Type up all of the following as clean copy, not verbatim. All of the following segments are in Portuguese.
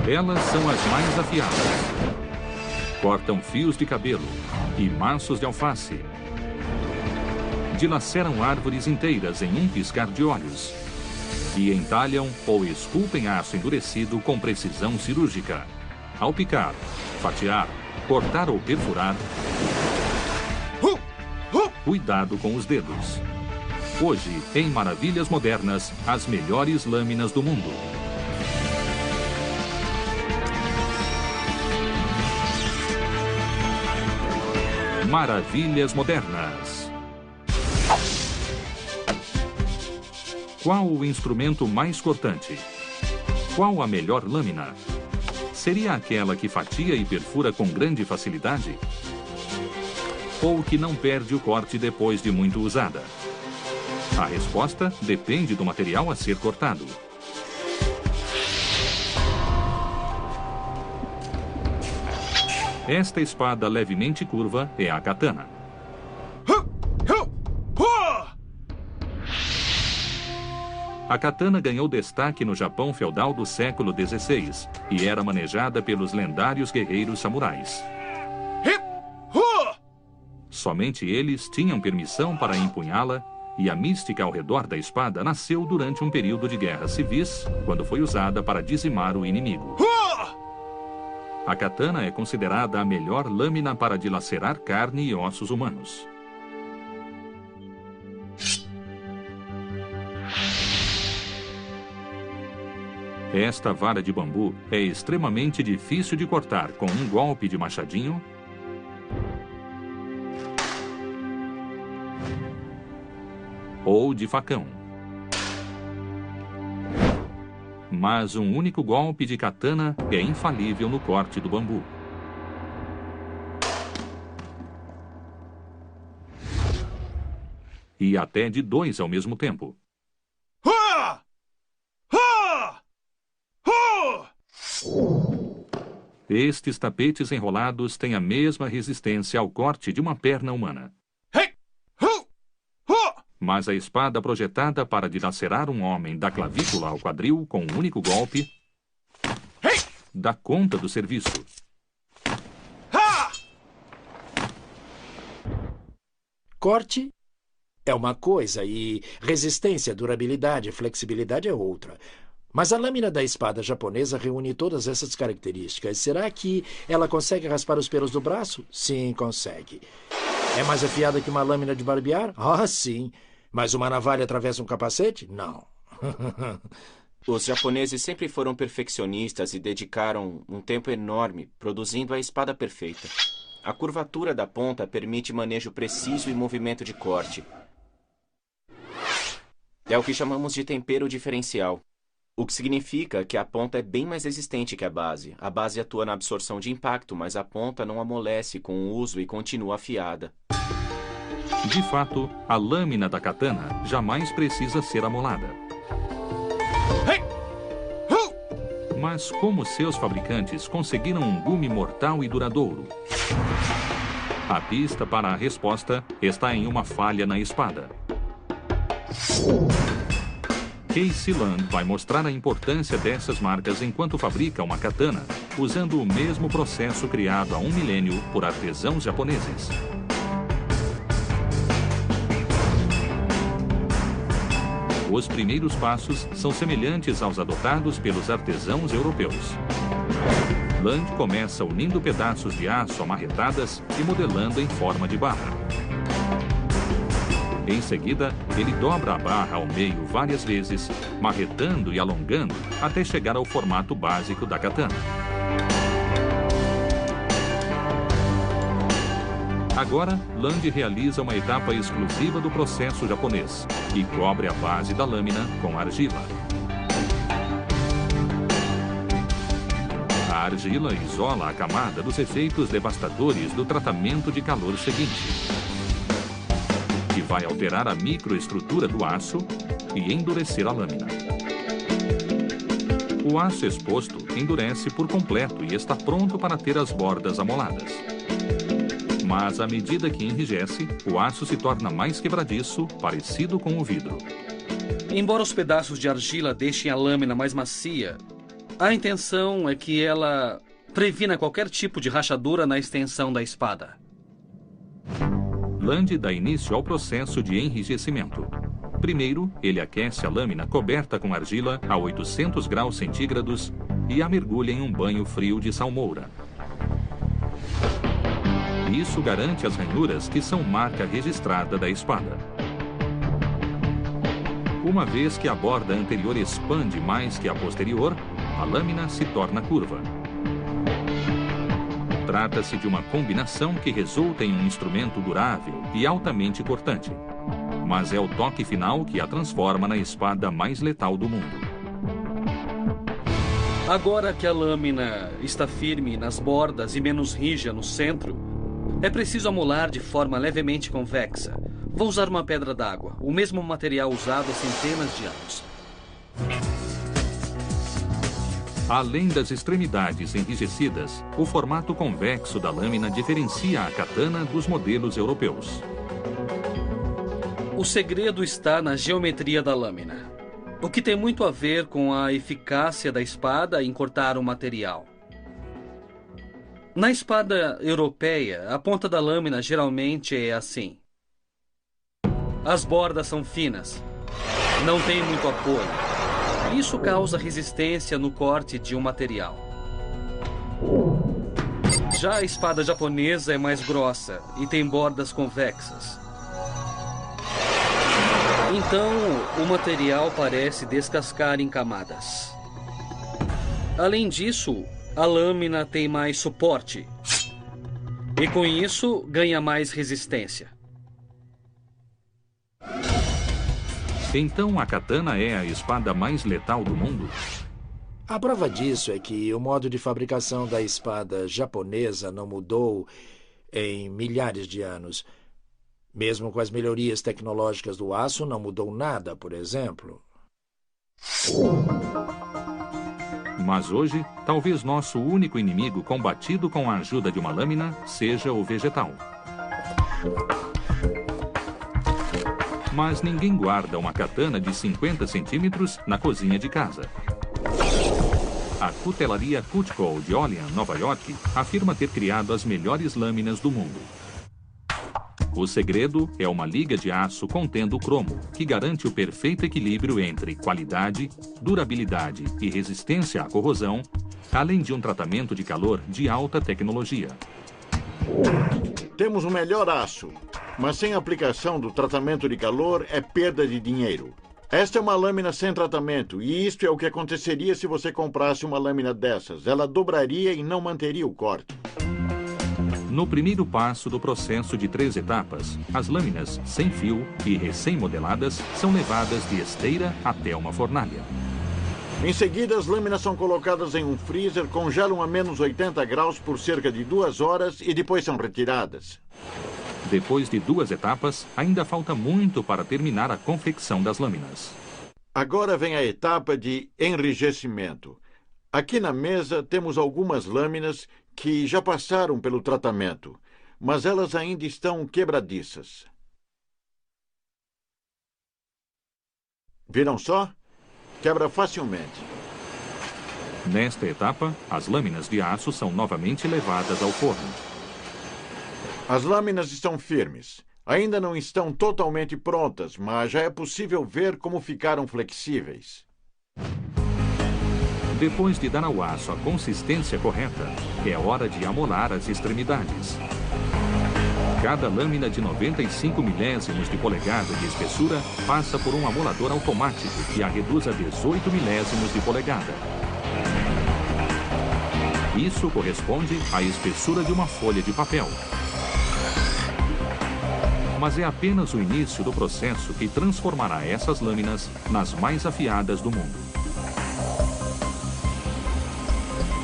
Elas são as mais afiadas. Cortam fios de cabelo e maços de alface. Dilaceram árvores inteiras em um piscar de olhos. E entalham ou esculpem aço endurecido com precisão cirúrgica. Ao picar, fatiar, cortar ou perfurar, cuidado com os dedos. Hoje, em Maravilhas Modernas, as melhores lâminas do mundo. Maravilhas Modernas. Qual o instrumento mais cortante? Qual a melhor lâmina? Seria aquela que fatia e perfura com grande facilidade? Ou que não perde o corte depois de muito usada? A resposta depende do material a ser cortado. Esta espada levemente curva é a katana. A katana ganhou destaque no Japão feudal do século XVI e era manejada pelos lendários guerreiros samurais. Somente eles tinham permissão para empunhá-la e a mística ao redor da espada nasceu durante um período de guerras civis, quando foi usada para dizimar o inimigo. A katana é considerada a melhor lâmina para dilacerar carne e ossos humanos. Esta vara de bambu é extremamente difícil de cortar com um golpe de machadinho ou de facão. Mas um único golpe de katana é infalível no corte do bambu. E até de dois ao mesmo tempo. Estes tapetes enrolados têm a mesma resistência ao corte de uma perna humana. Mas a espada projetada para dilacerar um homem da clavícula ao quadril com um único golpe dá conta do serviço. Corte é uma coisa e resistência, durabilidade e flexibilidade é outra. Mas a lâmina da espada japonesa reúne todas essas características. Será que ela consegue raspar os pelos do braço? Sim, consegue. É mais afiada que uma lâmina de barbear? Ah, sim. Mas uma navalha atravessa um capacete? Não. Os japoneses sempre foram perfeccionistas e dedicaram um tempo enorme produzindo a espada perfeita. A curvatura da ponta permite manejo preciso e movimento de corte. É o que chamamos de tempero diferencial. O que significa que a ponta é bem mais resistente que a base. A base atua na absorção de impacto, mas a ponta não amolece com o uso e continua afiada. De fato, a lâmina da katana jamais precisa ser amolada. Mas como seus fabricantes conseguiram um gume mortal e duradouro? A pista para a resposta está em uma falha na espada. Casey Land vai mostrar a importância dessas marcas enquanto fabrica uma katana, usando o mesmo processo criado há um milênio por artesãos japoneses. Os primeiros passos são semelhantes aos adotados pelos artesãos europeus. Land começa unindo pedaços de aço a marretadas e modelando em forma de barra. Em seguida, ele dobra a barra ao meio várias vezes, marretando e alongando até chegar ao formato básico da katana. Agora, Land realiza uma etapa exclusiva do processo japonês e cobre a base da lâmina com argila. A argila isola a camada dos efeitos devastadores do tratamento de calor seguinte, que vai alterar a microestrutura do aço e endurecer a lâmina. O aço exposto endurece por completo e está pronto para ter as bordas amoladas. Mas à medida que enrijece, o aço se torna mais quebradiço, parecido com o vidro. Embora os pedaços de argila deixem a lâmina mais macia, A intenção é que ela previna qualquer tipo de rachadura na extensão da espada. Land dá início ao processo de enrijecimento. Primeiro, ele aquece a lâmina coberta com argila a 800 graus centígrados e a mergulha em um banho frio de salmoura. Isso garante as ranhuras que são marca registrada da espada. Uma vez que a borda anterior expande mais que a posterior, a lâmina se torna curva. Trata-se de uma combinação que resulta em um instrumento durável e altamente cortante. Mas é o toque final que a transforma na espada mais letal do mundo. Agora que a lâmina está firme nas bordas e menos rija no centro, é preciso amolar de forma levemente convexa. Vou usar uma pedra d'água, o mesmo material usado há centenas de anos. Além das extremidades enrijecidas, o formato convexo da lâmina diferencia a katana dos modelos europeus. O segredo está na geometria da lâmina, o que tem muito a ver com a eficácia da espada em cortar o material. Na espada europeia, a ponta da lâmina geralmente é assim. As bordas são finas, não tem muito apoio. Isso causa resistência no corte de um material. Já a espada japonesa é mais grossa e tem bordas convexas. Então, o material parece descascar em camadas. Além disso, a lâmina tem mais suporte. E com isso, ganha mais resistência. Então a katana é a espada mais letal do mundo? A prova disso é que o modo de fabricação da espada japonesa não mudou em milhares de anos. Mesmo com as melhorias tecnológicas do aço, não mudou nada, por exemplo. Mas hoje, talvez nosso único inimigo combatido com a ajuda de uma lâmina seja o vegetal. Mas ninguém guarda uma katana de 50 centímetros na cozinha de casa. A cutelaria Cutco de Olean, Nova York, afirma ter criado as melhores lâminas do mundo. O segredo é uma liga de aço contendo cromo, que garante o perfeito equilíbrio entre qualidade, durabilidade e resistência à corrosão, além de um tratamento de calor de alta tecnologia. Temos o melhor aço, mas sem aplicação do tratamento de calor é perda de dinheiro. Esta é uma lâmina sem tratamento, e isto é o que aconteceria se você comprasse uma lâmina dessas. Ela dobraria e não manteria o corte. No primeiro passo do processo de 3 etapas, as lâminas sem fio e recém-modeladas são levadas de esteira até uma fornalha. Em seguida, as lâminas são colocadas em um freezer, congelam a menos 80 graus por cerca de 2 horas e depois são retiradas. Depois de 2 etapas, ainda falta muito para terminar a confecção das lâminas. Agora vem a etapa de enrijecimento. Aqui na mesa temos algumas lâminas que já passaram pelo tratamento, mas elas ainda estão quebradiças. Viram só? Quebra facilmente. Nesta etapa, as lâminas de aço são novamente levadas ao forno. As lâminas estão firmes. Ainda não estão totalmente prontas, mas já é possível ver como ficaram flexíveis. Depois de dar ao aço a consistência correta, é hora de amolar as extremidades. Cada lâmina de 95 milésimos de polegada de espessura passa por um amolador automático que a reduz a 18 milésimos de polegada. Isso corresponde à espessura de uma folha de papel. Mas é apenas o início do processo que transformará essas lâminas nas mais afiadas do mundo.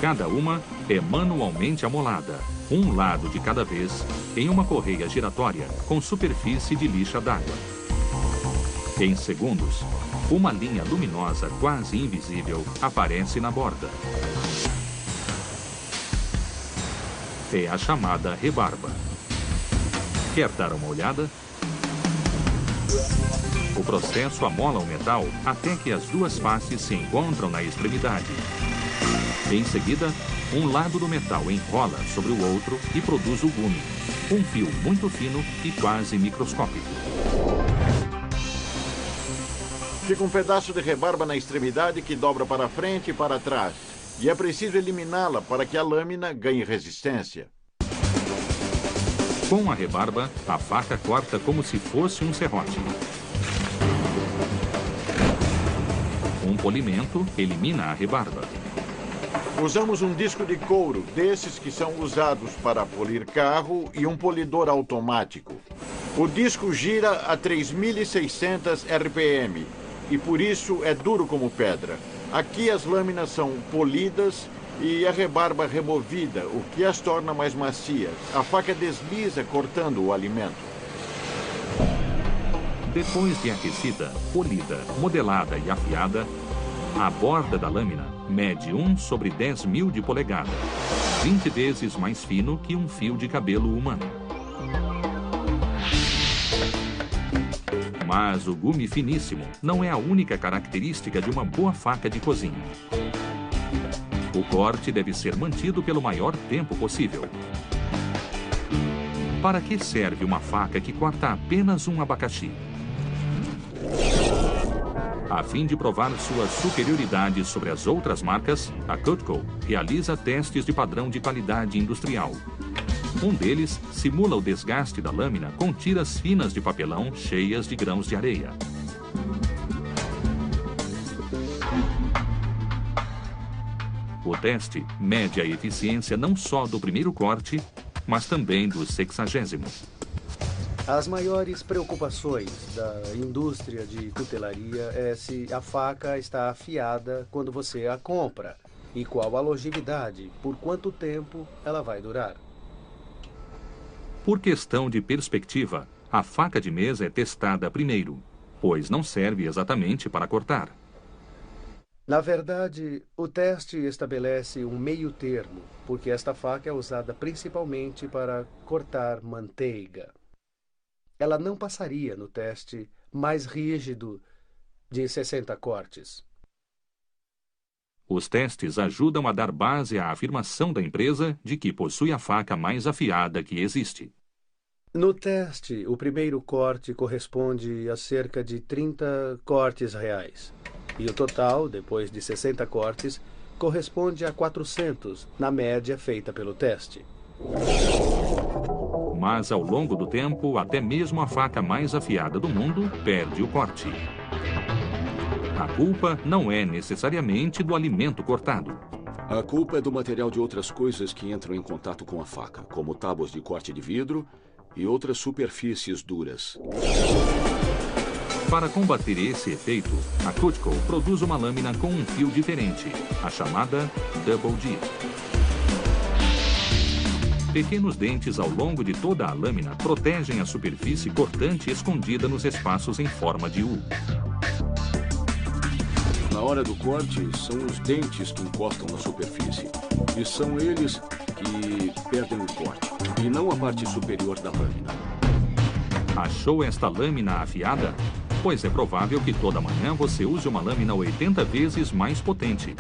Cada uma é manualmente amolada, um lado de cada vez, em uma correia giratória com superfície de lixa d'água. Em segundos, uma linha luminosa quase invisível aparece na borda. É a chamada rebarba. Quer dar uma olhada? O processo amola o metal até que as duas faces se encontram na extremidade. Em seguida, um lado do metal enrola sobre o outro e produz o gume, um fio muito fino e quase microscópico. Fica um pedaço de rebarba na extremidade que dobra para frente e para trás. E é preciso eliminá-la para que a lâmina ganhe resistência. Com a rebarba, a faca corta como se fosse um serrote. Um polimento elimina a rebarba. Usamos um disco de couro, desses que são usados para polir carro, e um polidor automático. O disco gira a 3.600 RPM e por isso é duro como pedra. Aqui as lâminas são polidas e a rebarba removida, o que as torna mais macias. A faca desliza cortando o alimento. Depois de aquecida, polida, modelada e afiada, a borda da lâmina mede 1/10.000 de polegada, 20 vezes mais fino que um fio de cabelo humano. Mas o gume finíssimo não é a única característica de uma boa faca de cozinha. O corte deve ser mantido pelo maior tempo possível. Para que serve uma faca que corta apenas um abacaxi? A fim de provar sua superioridade sobre as outras marcas, a Cutco realiza testes de padrão de qualidade industrial. Um deles simula o desgaste da lâmina com tiras finas de papelão cheias de grãos de areia. O teste mede a eficiência não só do primeiro corte, mas também do 60º. As maiores preocupações da indústria de cutelaria é se a faca está afiada quando você a compra e qual a longevidade, por quanto tempo ela vai durar. Por questão de perspectiva, a faca de mesa é testada primeiro, pois não serve exatamente para cortar. Na verdade, o teste estabelece um meio termo, porque esta faca é usada principalmente para cortar manteiga. Ela não passaria no teste mais rígido de 60 cortes. Os testes ajudam a dar base à afirmação da empresa de que possui a faca mais afiada que existe. No teste, o primeiro corte corresponde a cerca de 30 cortes reais. E o total, depois de 60 cortes, corresponde a 400, na média feita pelo teste. Mas, ao longo do tempo, até mesmo a faca mais afiada do mundo perde o corte. A culpa não é necessariamente do alimento cortado. A culpa é do material de outras coisas que entram em contato com a faca, como tábuas de corte de vidro e outras superfícies duras. Para combater esse efeito, a Cutco produz uma lâmina com um fio diferente, a chamada Double D. Pequenos dentes ao longo de toda a lâmina protegem a superfície cortante escondida nos espaços em forma de U. Na hora do corte, são os dentes que encostam na superfície. E são eles que perdem o corte, e não a parte superior da lâmina. Achou esta lâmina afiada? Pois é provável que toda manhã você use uma lâmina 80 vezes mais potente.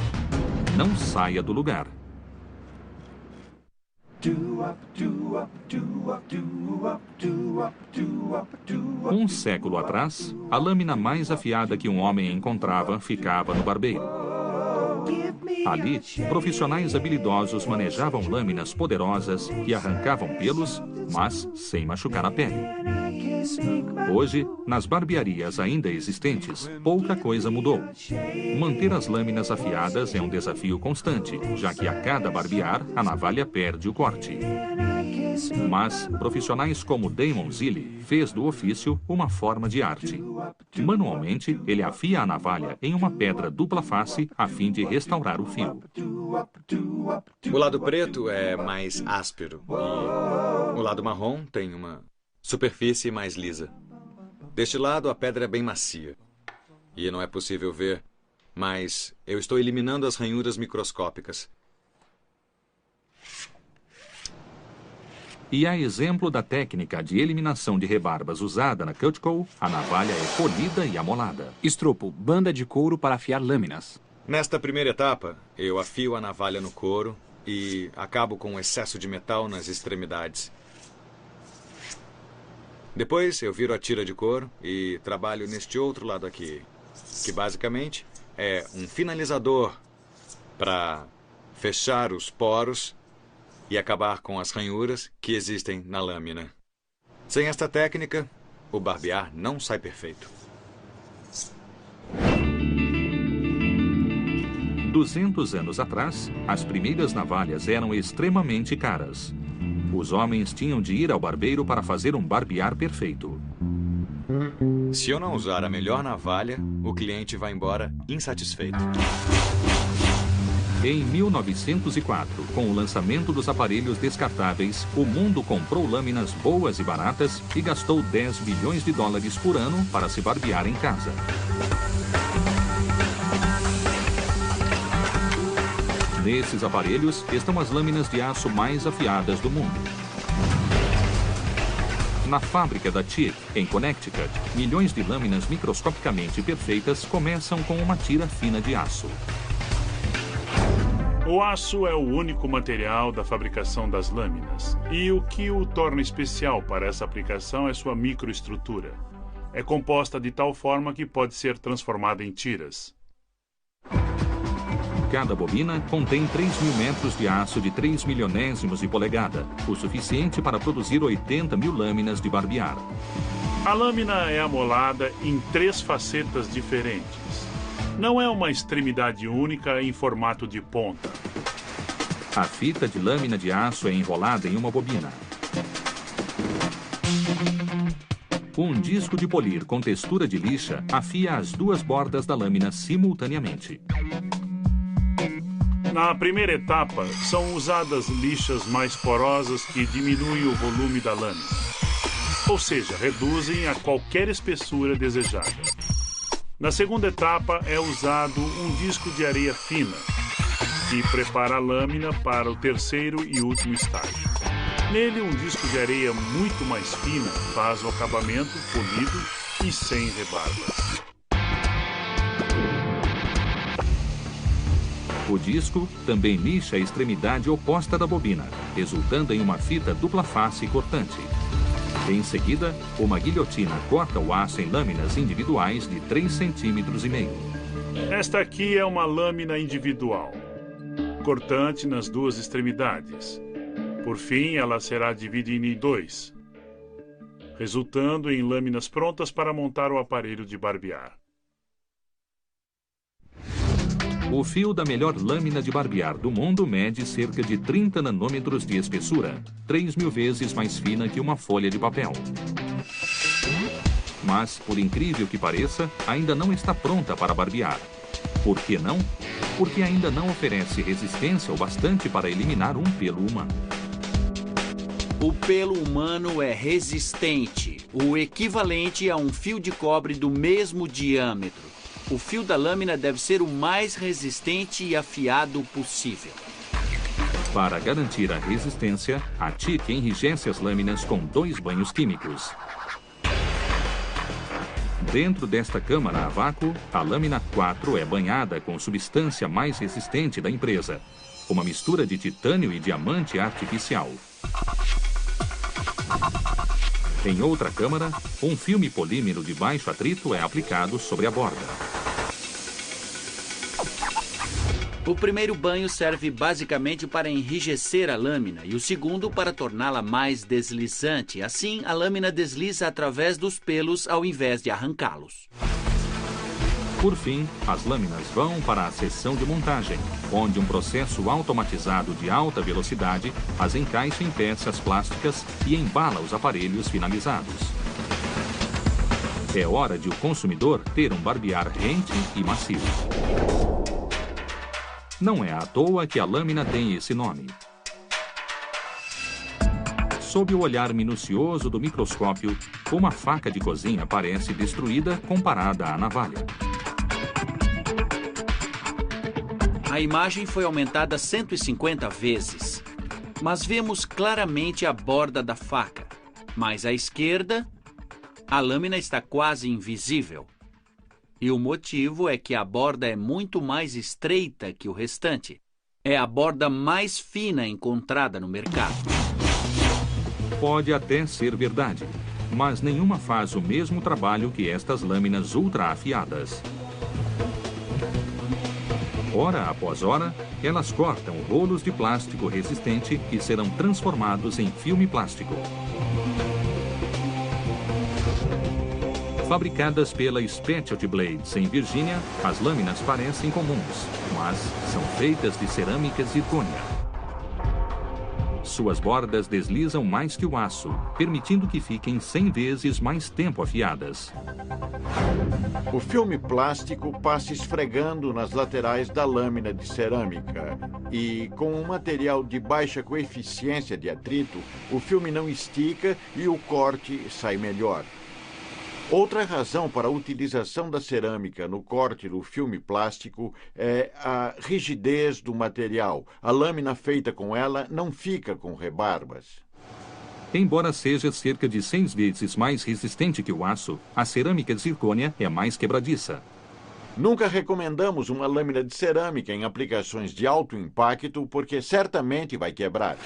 Não saia do lugar. Um século atrás, a lâmina mais afiada que um homem encontrava ficava no barbeiro. Ali, profissionais habilidosos manejavam lâminas poderosas que arrancavam pelos, mas sem machucar a pele. Hoje, nas barbearias ainda existentes, pouca coisa mudou. Manter as lâminas afiadas é um desafio constante, já que a cada barbear, a navalha perde o corte. Mas profissionais como Damon Zilli fez do ofício uma forma de arte. Manualmente, ele afia a navalha em uma pedra dupla face a fim de restaurar o fio. O lado preto é mais áspero e o lado marrom tem uma superfície mais lisa. Deste lado, a pedra é bem macia e não é possível ver, mas eu estou eliminando as ranhuras microscópicas. E a exemplo da técnica de eliminação de rebarbas usada na Cutco, a navalha é polida e amolada. Estropo, banda de couro para afiar lâminas. Nesta primeira etapa, eu afio a navalha no couro e acabo com o excesso de metal nas extremidades. Depois eu viro a tira de couro e trabalho neste outro lado aqui, que basicamente é um finalizador para fechar os poros e acabar com as ranhuras que existem na lâmina. Sem esta técnica, o barbear não sai perfeito. 200 anos atrás, as primeiras navalhas eram extremamente caras. Os homens tinham de ir ao barbeiro para fazer um barbear perfeito. Se eu não usar a melhor navalha, o cliente vai embora insatisfeito. Em 1904, com o lançamento dos aparelhos descartáveis, o mundo comprou lâminas boas e baratas e gastou 10 bilhões de dólares por ano para se barbear em casa. Nesses aparelhos estão as lâminas de aço mais afiadas do mundo. Na fábrica da TIC, em Connecticut, milhões de lâminas microscopicamente perfeitas começam com uma tira fina de aço. O aço é o único material da fabricação das lâminas. E o que o torna especial para essa aplicação é sua microestrutura. É composta de tal forma que pode ser transformada em tiras. Cada bobina contém 3.000 metros de aço de 3 milionésimos de polegada, o suficiente para produzir 80 mil lâminas de barbear. A lâmina é amolada em 3 facetas diferentes. Não é uma extremidade única em formato de ponta. A fita de lâmina de aço é enrolada em uma bobina. Um disco de polir com textura de lixa afia as 2 bordas da lâmina simultaneamente. Na primeira etapa, são usadas lixas mais porosas que diminuem o volume da lâmina, ou seja, reduzem a qualquer espessura desejada. Na segunda etapa, é usado um disco de areia fina, que prepara a lâmina para o terceiro e último estágio. Nele, um disco de areia muito mais fina faz o acabamento polido e sem rebarbas. O disco também lixa a extremidade oposta da bobina, resultando em uma fita dupla face cortante. Em seguida, uma guilhotina corta o aço em lâminas individuais de 3,5 cm. Esta aqui é uma lâmina individual, cortante nas 2 extremidades. Por fim, ela será dividida em 2, resultando em lâminas prontas para montar o aparelho de barbear. O fio da melhor lâmina de barbear do mundo mede cerca de 30 nanômetros de espessura, 3.000 vezes mais fina que uma folha de papel. Mas, por incrível que pareça, ainda não está pronta para barbear. Por que não? Porque ainda não oferece resistência o bastante para eliminar um pelo humano. O pelo humano é resistente, o equivalente a um fio de cobre do mesmo diâmetro. O fio da lâmina deve ser o mais resistente e afiado possível. Para garantir a resistência, a TIC enrijece as lâminas com 2 banhos químicos. Dentro desta câmara a vácuo, a lâmina 4 é banhada com substância mais resistente da empresa, uma mistura de titânio e diamante artificial. Em outra câmara, um filme polímero de baixo atrito é aplicado sobre a borda. O primeiro banho serve basicamente para enrijecer a lâmina e o segundo para torná-la mais deslizante. Assim, a lâmina desliza através dos pelos ao invés de arrancá-los. Por fim, as lâminas vão para a seção de montagem, onde um processo automatizado de alta velocidade as encaixa em peças plásticas e embala os aparelhos finalizados. É hora de o consumidor ter um barbear rente e macio. Não é à toa que a lâmina tem esse nome. Sob o olhar minucioso do microscópio, uma faca de cozinha parece destruída comparada à navalha. A imagem foi aumentada 150 vezes, mas vemos claramente a borda da faca. Mais à esquerda, a lâmina está quase invisível. E o motivo é que a borda é muito mais estreita que o restante. É a borda mais fina encontrada no mercado. Pode até ser verdade, mas nenhuma faz o mesmo trabalho que estas lâminas ultra afiadas. Hora após hora, elas cortam rolos de plástico resistente que serão transformados em filme plástico. Fabricadas pela Specialty Blades em Virgínia, as lâminas parecem comuns, mas são feitas de cerâmica zircônia. Suas bordas deslizam mais que o aço, permitindo que fiquem 100 vezes mais tempo afiadas. O filme plástico passa esfregando nas laterais da lâmina de cerâmica e, com um material de baixa coeficiência de atrito, o filme não estica e o corte sai melhor. Outra razão para a utilização da cerâmica no corte do filme plástico é a rigidez do material. A lâmina feita com ela não fica com rebarbas. Embora seja cerca de 6 vezes mais resistente que o aço, a cerâmica zircônia é mais quebradiça. Nunca recomendamos uma lâmina de cerâmica em aplicações de alto impacto porque certamente vai quebrar.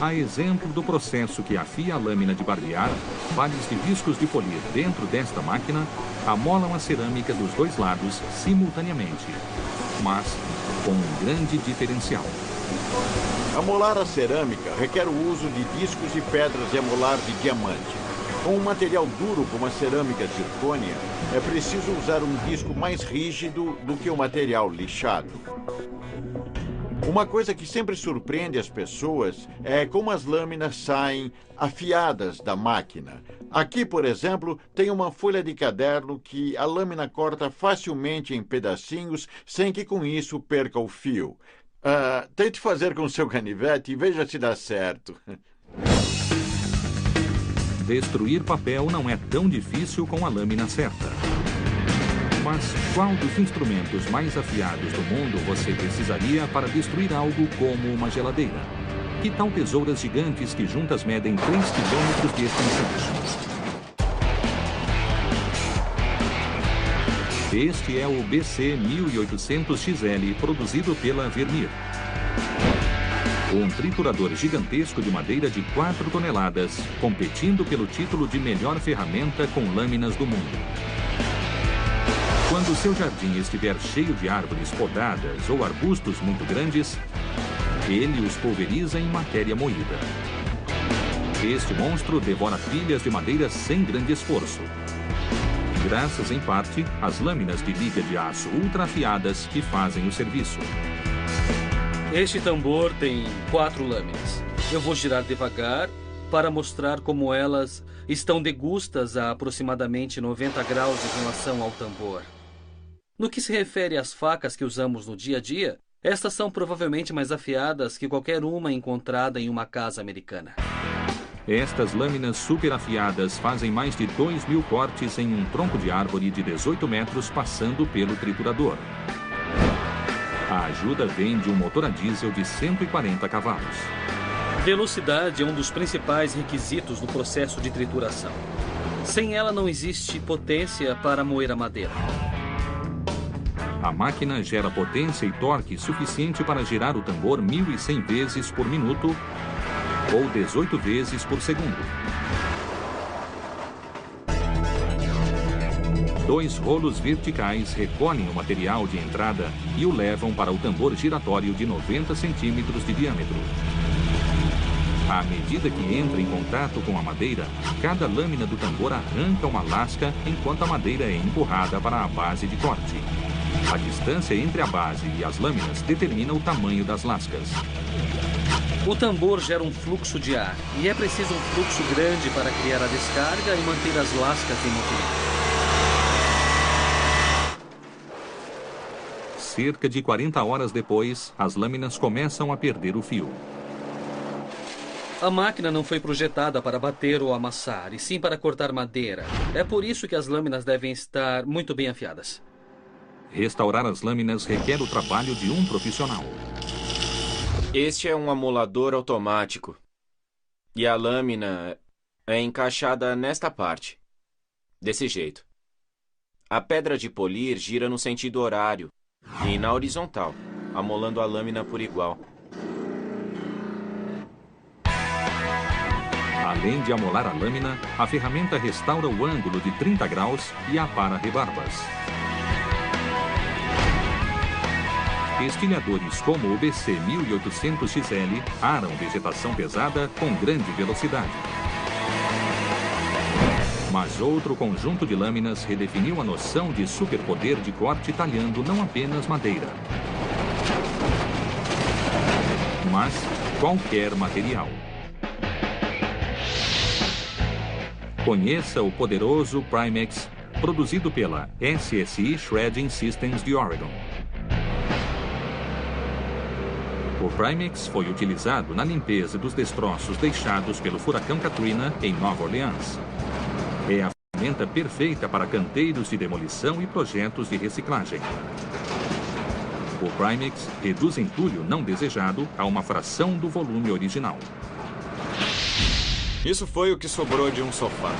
A exemplo do processo que afia a lâmina de barbear, pares de discos de polir dentro desta máquina amolam a cerâmica dos dois lados simultaneamente, mas com um grande diferencial. Amolar a cerâmica requer o uso de discos e pedras de amolar de diamante. Com um material duro como a cerâmica zircônia, é preciso usar um disco mais rígido do que o material lixado. Uma coisa que sempre surpreende as pessoas é como as lâminas saem afiadas da máquina. Aqui, por exemplo, tem uma folha de caderno que a lâmina corta facilmente em pedacinhos sem que com isso perca o fio. Tente fazer com seu canivete e veja se dá certo. Destruir papel não é tão difícil com a lâmina certa. Mas qual dos instrumentos mais afiados do mundo você precisaria para destruir algo como uma geladeira? Que tal tesouras gigantes que juntas medem 3 quilômetros de extensão? Este é o BC 1800XL, produzido pela Vermeer. Um triturador gigantesco de madeira de 4 toneladas, competindo pelo título de melhor ferramenta com lâminas do mundo. Quando seu jardim estiver cheio de árvores podadas ou arbustos muito grandes, ele os pulveriza em matéria moída. Este monstro devora pilhas de madeira sem grande esforço. Graças, em parte, às lâminas de liga de aço ultra afiadas que fazem o serviço. Este tambor tem 4 lâminas. Eu vou girar devagar para mostrar como elas estão degustas a aproximadamente 90 graus em relação ao tambor. No que se refere às facas que usamos no dia a dia, estas são provavelmente mais afiadas que qualquer uma encontrada em uma casa americana. Estas lâminas super afiadas fazem mais de 2.000 cortes em um tronco de árvore de 18 metros passando pelo triturador. A ajuda vem de um motor a diesel de 140 cavalos. Velocidade é um dos principais requisitos do processo de trituração. Sem ela não existe potência para moer a madeira. A máquina gera potência e torque suficiente para girar o tambor 1.100 vezes por minuto ou 18 vezes por segundo. 2 rolos verticais recolhem o material de entrada e o levam para o tambor giratório de 90 centímetros de diâmetro. À medida que entra em contato com a madeira, cada lâmina do tambor arranca uma lasca enquanto a madeira é empurrada para a base de corte. A distância entre a base e as lâminas determina o tamanho das lascas. O tambor gera um fluxo de ar e é preciso um fluxo grande para criar a descarga e manter as lascas em movimento. Cerca de 40 horas depois, as lâminas começam a perder o fio. A máquina não foi projetada para bater ou amassar, e sim para cortar madeira. É por isso que as lâminas devem estar muito bem afiadas. Restaurar as lâminas requer o trabalho de um profissional. Este é um amolador automático. E a lâmina é encaixada nesta parte. Desse jeito. A pedra de polir gira no sentido horário e na horizontal, amolando a lâmina por igual. Além de amolar a lâmina, a ferramenta restaura o ângulo de 30 graus e apara rebarbas. Estilhadores como o BC 1800XL aram vegetação pesada com grande velocidade. Mas outro conjunto de lâminas redefiniu a noção de superpoder de corte talhando não apenas madeira, mas qualquer material. Conheça o poderoso Primex, produzido pela SSI Shredding Systems de Oregon. O Primex foi utilizado na limpeza dos destroços deixados pelo furacão Katrina em Nova Orleans. É a ferramenta perfeita para canteiros de demolição e projetos de reciclagem. O Primex reduz entulho não desejado a uma fração do volume original. Isso foi o que sobrou de um sofá.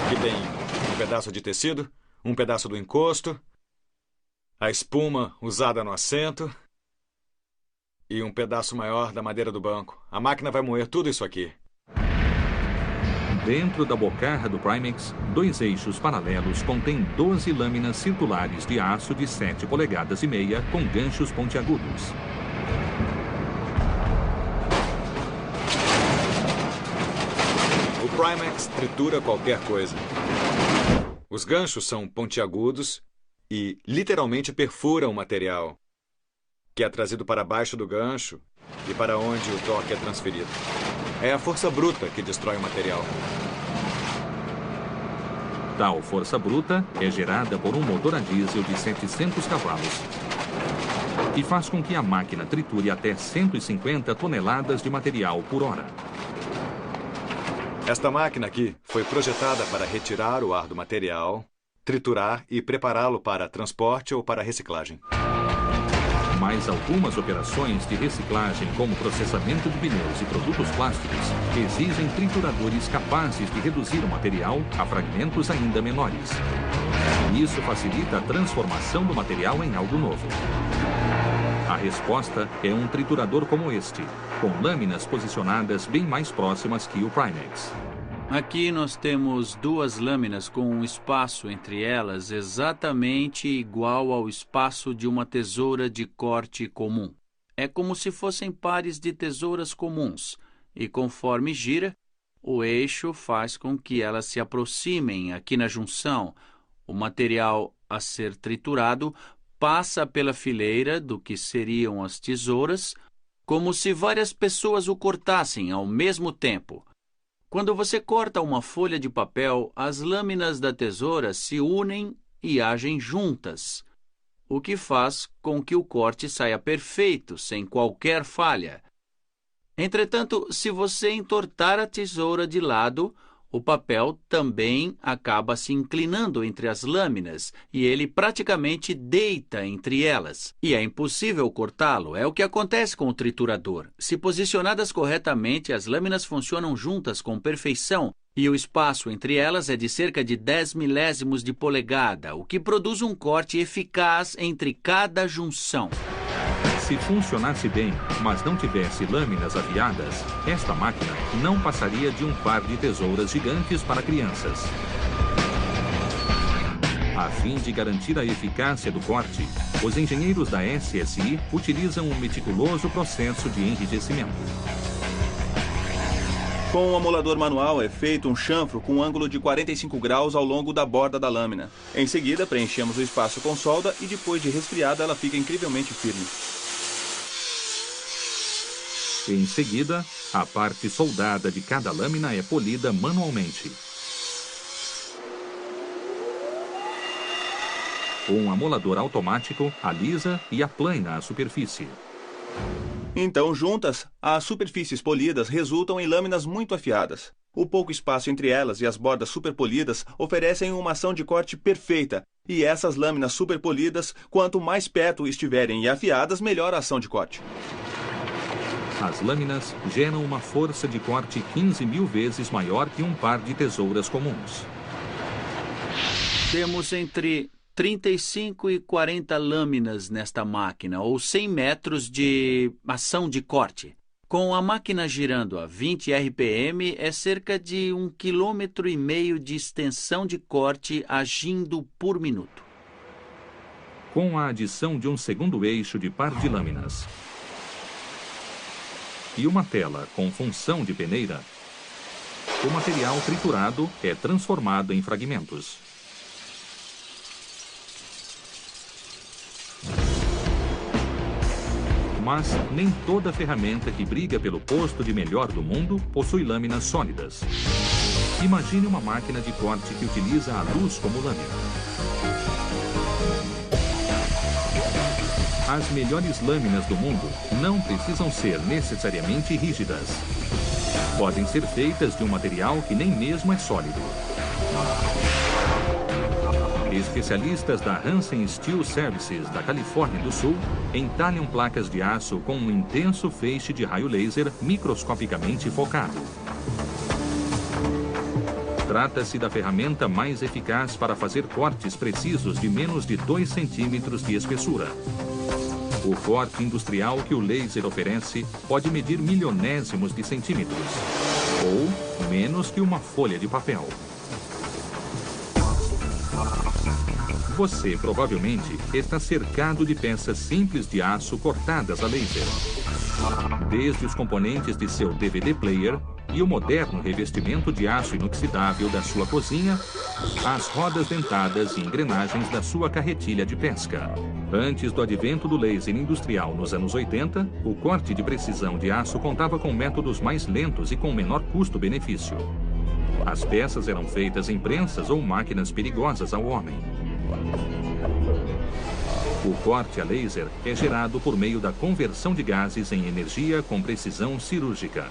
Aqui tem um pedaço de tecido, um pedaço do encosto, a espuma usada no assento e um pedaço maior da madeira do banco. A máquina vai moer tudo isso aqui. Dentro da bocarra do Primex, 2 eixos paralelos contêm 12 lâminas circulares de aço de 7,5 polegadas com ganchos pontiagudos. O Primex tritura qualquer coisa. Os ganchos são pontiagudos e literalmente perfuram o material, que é trazido para baixo do gancho e para onde o torque é transferido. É a força bruta que destrói o material. Tal força bruta é gerada por um motor a diesel de 700 cavalos e faz com que a máquina triture até 150 toneladas de material por hora. Esta máquina aqui foi projetada para retirar o ar do material, triturar e prepará-lo para transporte ou para reciclagem. Mas algumas operações de reciclagem, como processamento de pneus e produtos plásticos, exigem trituradores capazes de reduzir o material a fragmentos ainda menores. Isso facilita a transformação do material em algo novo. A resposta é um triturador como este, com lâminas posicionadas bem mais próximas que o Primex. Aqui nós temos 2 lâminas com um espaço entre elas exatamente igual ao espaço de uma tesoura de corte comum. É como se fossem pares de tesouras comuns, e conforme gira, o eixo faz com que elas se aproximem aqui na junção. O material a ser triturado passa pela fileira do que seriam as tesouras, como se várias pessoas o cortassem ao mesmo tempo. Quando você corta uma folha de papel, as lâminas da tesoura se unem e agem juntas, o que faz com que o corte saia perfeito, sem qualquer falha. Entretanto, se você entortar a tesoura de lado, o papel também acaba se inclinando entre as lâminas e ele praticamente deita entre elas. E é impossível cortá-lo. É o que acontece com o triturador. Se posicionadas corretamente, as lâminas funcionam juntas com perfeição e o espaço entre elas é de cerca de 10 milésimos de polegada, o que produz um corte eficaz entre cada junção. Se funcionasse bem, mas não tivesse lâminas afiadas, esta máquina não passaria de um par de tesouras gigantes para crianças. A fim de garantir a eficácia do corte, os engenheiros da SSI utilizam um meticuloso processo de enrijecimento. Com o amolador manual é feito um chanfro com um ângulo de 45 graus ao longo da borda da lâmina. Em seguida, preenchemos o espaço com solda e depois de resfriada ela fica incrivelmente firme. Em seguida, a parte soldada de cada lâmina é polida manualmente. Um amolador automático alisa e aplana a superfície. Então, juntas, as superfícies polidas resultam em lâminas muito afiadas. O pouco espaço entre elas e as bordas superpolidas oferecem uma ação de corte perfeita. E essas lâminas superpolidas, quanto mais perto estiverem e afiadas, melhor a ação de corte. As lâminas geram uma força de corte 15.000 vezes maior que um par de tesouras comuns. Temos entre 35 e 40 lâminas nesta máquina, ou 100 metros de ação de corte. Com a máquina girando a 20 RPM, é cerca de 1,5 km de extensão de corte agindo por minuto. Com a adição de um segundo eixo de par de lâminas e uma tela com função de peneira, o material triturado é transformado em fragmentos. Mas nem toda ferramenta que briga pelo posto de melhor do mundo possui lâminas sólidas. Imagine uma máquina de corte que utiliza a luz como lâmina. As melhores lâminas do mundo não precisam ser necessariamente rígidas. Podem ser feitas de um material que nem mesmo é sólido. Especialistas da Hansen Steel Services da Califórnia do Sul entalham placas de aço com um intenso feixe de raio laser microscopicamente focado. Trata-se da ferramenta mais eficaz para fazer cortes precisos de menos de 2 centímetros de espessura. O corte industrial que o laser oferece pode medir milionésimos de centímetros, ou menos que uma folha de papel. Você provavelmente está cercado de peças simples de aço cortadas a laser. Desde os componentes de seu DVD player e o moderno revestimento de aço inoxidável da sua cozinha, às rodas dentadas e engrenagens da sua carretilha de pesca. Antes do advento do laser industrial nos anos 80, o corte de precisão de aço contava com métodos mais lentos e com menor custo-benefício. As peças eram feitas em prensas ou máquinas perigosas ao homem. O corte a laser é gerado por meio da conversão de gases em energia com precisão cirúrgica.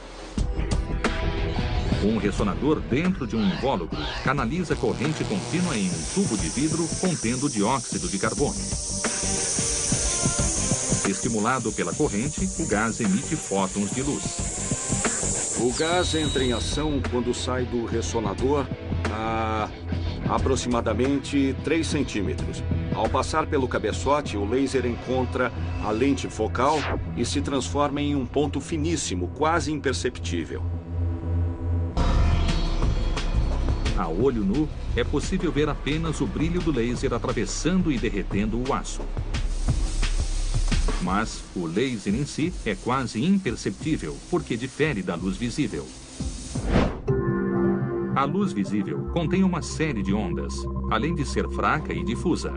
Um ressonador dentro de um invólucro canaliza corrente contínua em um tubo de vidro contendo dióxido de carbono. Estimulado pela corrente, o gás emite fótons de luz. O gás entra em ação quando sai do ressonador a aproximadamente 3 centímetros. Ao passar pelo cabeçote, o laser encontra a lente focal e se transforma em um ponto finíssimo, quase imperceptível. A olho nu, é possível ver apenas o brilho do laser atravessando e derretendo o aço. Mas o laser em si é quase imperceptível, porque difere da luz visível. A luz visível contém uma série de ondas, além de ser fraca e difusa.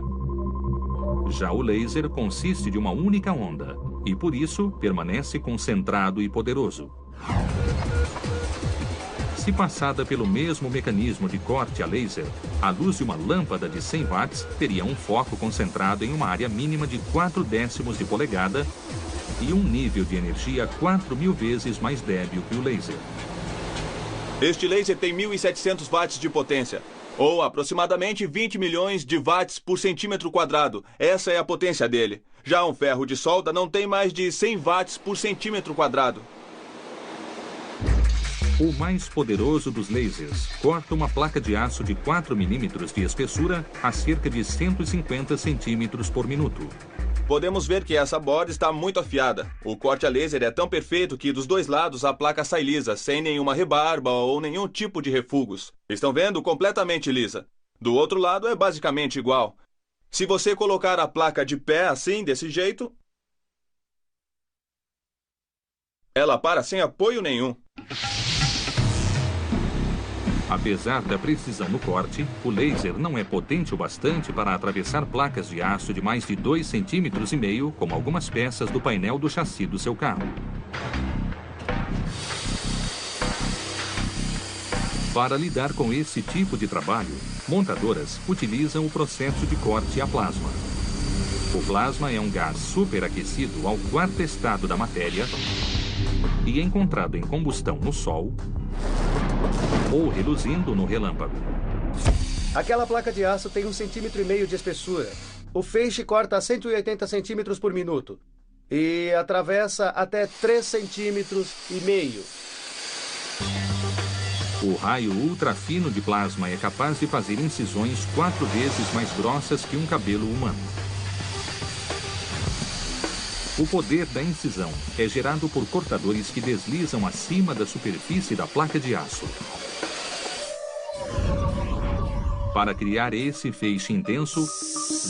Já o laser consiste de uma única onda, e por isso permanece concentrado e poderoso. Se passada pelo mesmo mecanismo de corte a laser, a luz de uma lâmpada de 100 watts teria um foco concentrado em uma área mínima de 0,4 de polegada e um nível de energia 4.000 vezes mais débil que o laser. Este laser tem 1.700 watts de potência, ou aproximadamente 20 milhões de watts por centímetro quadrado. Essa é a potência dele. Já um ferro de solda não tem mais de 100 watts por centímetro quadrado. O mais poderoso dos lasers corta uma placa de aço de 4 milímetros de espessura a cerca de 150 centímetros por minuto. Podemos ver que essa borda está muito afiada. O corte a laser é tão perfeito que dos dois lados a placa sai lisa, sem nenhuma rebarba ou nenhum tipo de refugos. Estão vendo? Completamente lisa. Do outro lado é basicamente igual. Se você colocar a placa de pé assim, desse jeito, ela para sem apoio nenhum. Apesar da precisão no corte, o laser não é potente o bastante para atravessar placas de aço de mais de 2,5 centímetros, como algumas peças do painel do chassi do seu carro. Para lidar com esse tipo de trabalho, montadoras utilizam o processo de corte a plasma. O plasma é um gás superaquecido ao quarto estado da matéria e encontrado em combustão no Sol ou reluzindo no relâmpago. Aquela placa de aço tem 1,5 centímetros de espessura. O feixe corta a 180 centímetros por minuto e atravessa até 3,5 centímetros. O O raio ultrafino de plasma é capaz de fazer incisões 4 vezes mais grossas que um cabelo humano. O poder da incisão é gerado por cortadores que deslizam acima da superfície da placa de aço. Para criar esse feixe intenso,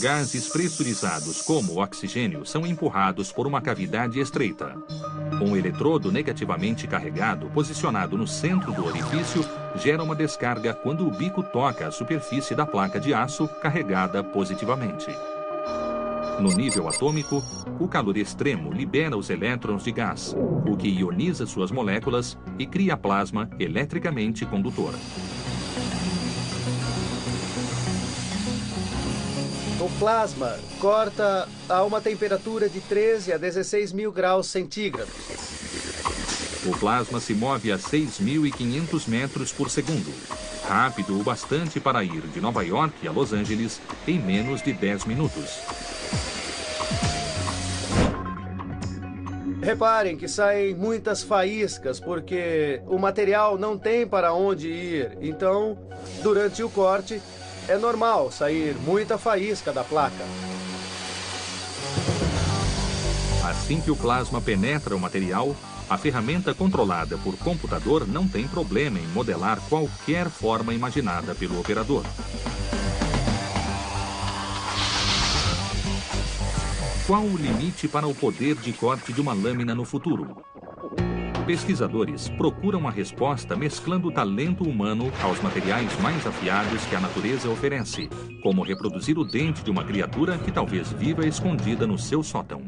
gases pressurizados como o oxigênio são empurrados por uma cavidade estreita. Um eletrodo negativamente carregado, posicionado no centro do orifício, gera uma descarga quando o bico toca a superfície da placa de aço carregada positivamente. No nível atômico, o calor extremo libera os elétrons de gás, o que ioniza suas moléculas e cria plasma eletricamente condutor. O plasma corta a uma temperatura de 13 a 16 mil graus centígrados. O plasma se move a 6.500 metros por segundo, rápido o bastante para ir de Nova York a Los Angeles em menos de 10 minutos. Reparem que saem muitas faíscas porque o material não tem para onde ir. Então, durante o corte, é normal sair muita faísca da placa. Assim que o plasma penetra o material, a ferramenta controlada por computador não tem problema em modelar qualquer forma imaginada pelo operador. Qual o limite para o poder de corte de uma lâmina no futuro? Pesquisadores procuram a resposta mesclando o talento humano aos materiais mais afiados que a natureza oferece, como reproduzir o dente de uma criatura que talvez viva escondida no seu sótão.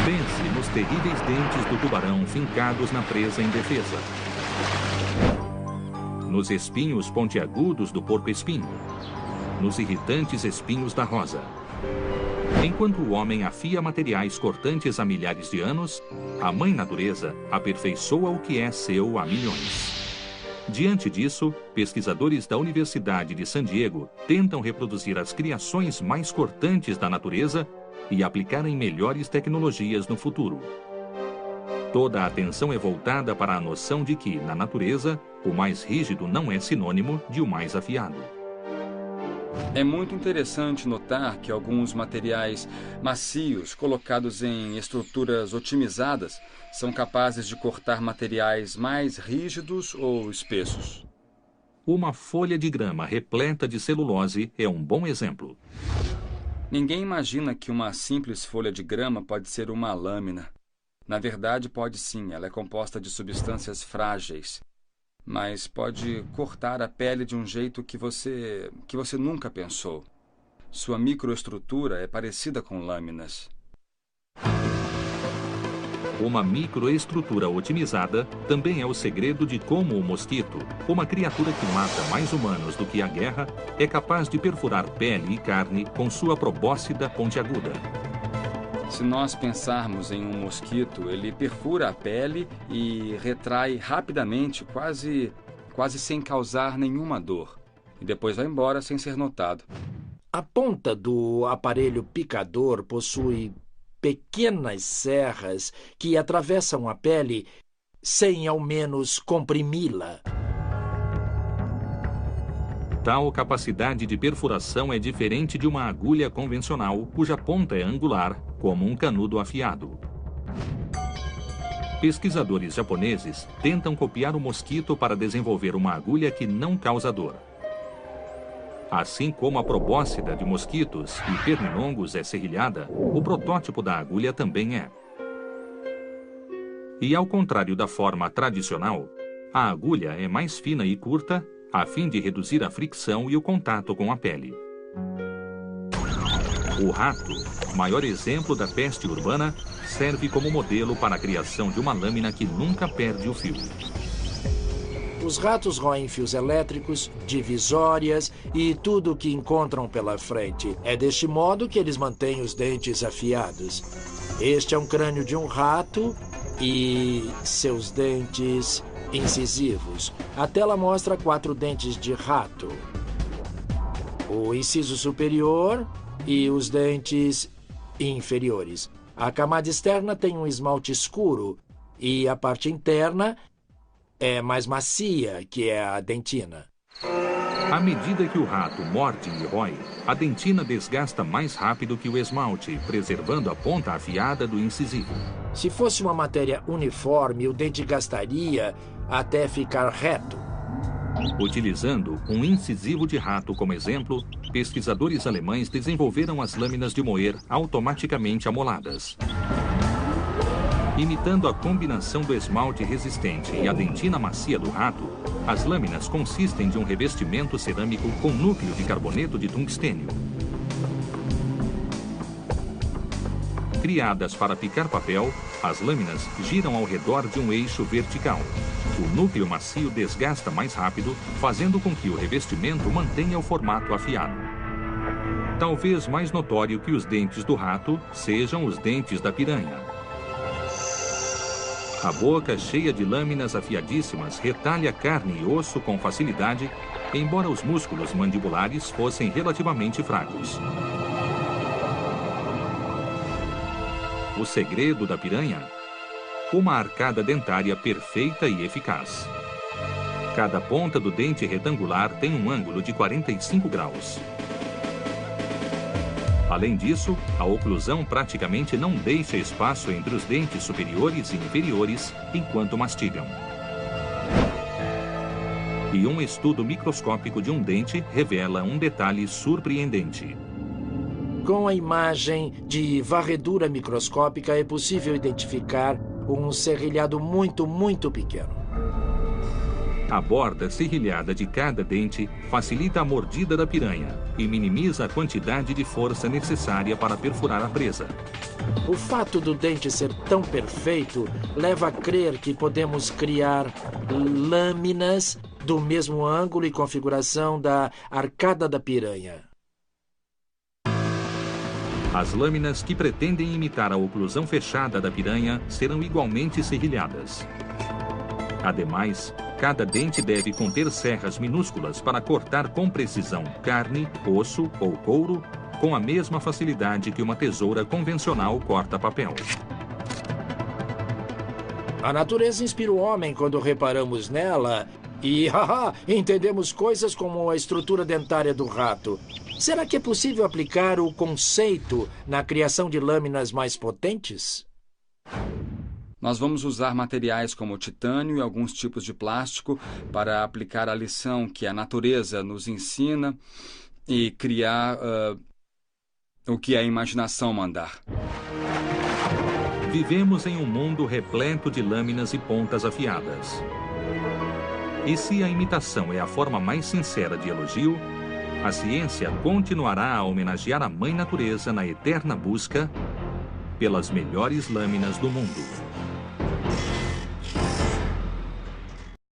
Pense nos terríveis dentes do tubarão fincados na presa indefesa. Nos espinhos pontiagudos do porco-espinho. Nos irritantes espinhos da rosa. Enquanto o homem afia materiais cortantes há milhares de anos, a mãe natureza aperfeiçoa o que é seu há milhões. Diante disso, pesquisadores da Universidade de San Diego tentam reproduzir as criações mais cortantes da natureza e aplicarem melhores tecnologias no futuro. Toda a atenção é voltada para a noção de que, na natureza, o mais rígido não é sinônimo de o mais afiado. É muito interessante notar que alguns materiais macios colocados em estruturas otimizadas são capazes de cortar materiais mais rígidos ou espessos. Uma folha de grama repleta de celulose é um bom exemplo. Ninguém imagina que uma simples folha de grama pode ser uma lâmina. Na verdade, pode sim, ela é composta de substâncias frágeis. Mas pode cortar a pele de um jeito que você nunca pensou. Sua microestrutura é parecida com lâminas. Uma microestrutura otimizada também é o segredo de como o mosquito, uma criatura que mata mais humanos do que a guerra, é capaz de perfurar pele e carne com sua probóscide pontiaguda. Se nós pensarmos em um mosquito, ele perfura a pele e retrai rapidamente, quase sem causar nenhuma dor. E depois vai embora sem ser notado. A ponta do aparelho picador possui pequenas serras que atravessam a pele sem ao menos comprimi-la. Tal capacidade de perfuração é diferente de uma agulha convencional, cuja ponta é angular, como um canudo afiado. Pesquisadores japoneses tentam copiar o mosquito para desenvolver uma agulha que não causa dor. Assim como a probóscide de mosquitos e pernilongos é serrilhada, o protótipo da agulha também é. E ao contrário da forma tradicional, a agulha é mais fina e curta, a fim de reduzir a fricção e o contato com a pele. O rato, maior exemplo da peste urbana, serve como modelo para a criação de uma lâmina que nunca perde o fio. Os ratos roem fios elétricos, divisórias e tudo o que encontram pela frente. É deste modo que eles mantêm os dentes afiados. Este é um crânio de um rato e seus dentes incisivos. A tela mostra 4 dentes de rato. O inciso superior e os dentes inferiores. A camada externa tem um esmalte escuro e a parte interna é mais macia que a dentina. À medida que o rato morde e rói, a dentina desgasta mais rápido que o esmalte, preservando a ponta afiada do incisivo. Se fosse uma matéria uniforme, o dente gastaria até ficar reto. Utilizando um incisivo de rato como exemplo, pesquisadores alemães desenvolveram as lâminas de moer automaticamente amoladas. Imitando a combinação do esmalte resistente e a dentina macia do rato, as lâminas consistem de um revestimento cerâmico com núcleo de carboneto de tungstênio. Criadas para picar papel, as lâminas giram ao redor de um eixo vertical. O núcleo macio desgasta mais rápido, fazendo com que o revestimento mantenha o formato afiado. Talvez mais notório que os dentes do rato sejam os dentes da piranha. A boca, cheia de lâminas afiadíssimas, retalha carne e osso com facilidade, embora os músculos mandibulares fossem relativamente fracos. O segredo da piranha? Uma arcada dentária perfeita e eficaz. Cada ponta do dente retangular tem um ângulo de 45 graus. Além disso, a oclusão praticamente não deixa espaço entre os dentes superiores e inferiores enquanto mastigam. E um estudo microscópico de um dente revela um detalhe surpreendente. Com a imagem de varredura microscópica é possível identificar um serrilhado muito pequeno. A borda serrilhada de cada dente facilita a mordida da piranha e minimiza a quantidade de força necessária para perfurar a presa. O fato do dente ser tão perfeito leva a crer que podemos criar lâminas do mesmo ângulo e configuração da arcada da piranha. As lâminas que pretendem imitar a oclusão fechada da piranha serão igualmente serrilhadas. Ademais, cada dente deve conter serras minúsculas para cortar com precisão carne, osso ou couro, com a mesma facilidade que uma tesoura convencional corta papel. A natureza inspira o homem quando reparamos nela e, entendemos coisas como a estrutura dentária do rato. Será que é possível aplicar o conceito na criação de lâminas mais potentes? Nós vamos usar materiais como titânio e alguns tipos de plástico para aplicar a lição que a natureza nos ensina e criar o que a imaginação mandar. Vivemos em um mundo repleto de lâminas e pontas afiadas. E se a imitação é a forma mais sincera de elogio, a ciência continuará a homenagear a Mãe Natureza na eterna busca pelas melhores lâminas do mundo.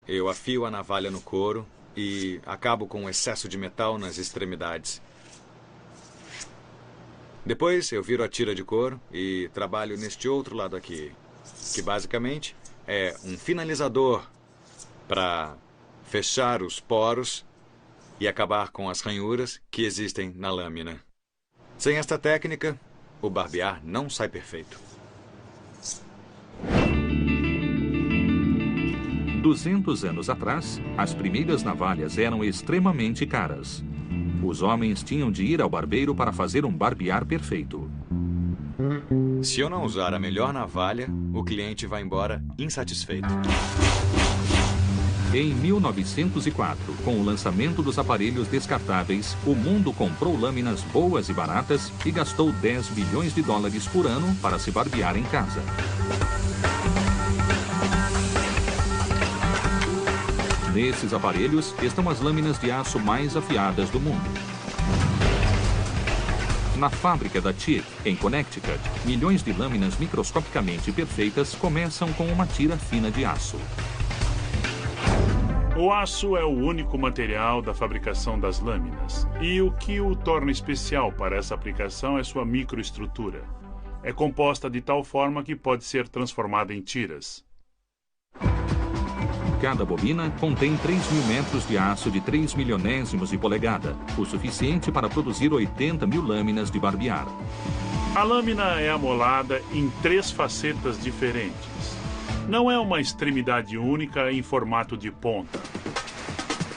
Eu afio a navalha no couro e acabo com o excesso de metal nas extremidades. Depois eu viro a tira de couro e trabalho neste outro lado aqui, que basicamente é um finalizador para fechar os poros e acabar com as ranhuras que existem na lâmina. Sem esta técnica, o barbear não sai perfeito. 200 anos atrás, as primeiras navalhas eram extremamente caras. Os homens tinham de ir ao barbeiro para fazer um barbear perfeito. Se eu não usar a melhor navalha, o cliente vai embora insatisfeito. Em 1904, com o lançamento dos aparelhos descartáveis, o mundo comprou lâminas boas e baratas e gastou 10 bilhões de dólares por ano para se barbear em casa. Nesses aparelhos estão as lâminas de aço mais afiadas do mundo. Na fábrica da TIG, em Connecticut, milhões de lâminas microscopicamente perfeitas começam com uma tira fina de aço. O aço é o único material da fabricação das lâminas. E o que o torna especial para essa aplicação é sua microestrutura. É composta de tal forma que pode ser transformada em tiras. Cada bobina contém 3.000 metros de aço de 3 milionésimos de polegada, o suficiente para produzir 80 mil lâminas de barbear. A lâmina é amolada em 3 facetas diferentes. Não é uma extremidade única em formato de ponta.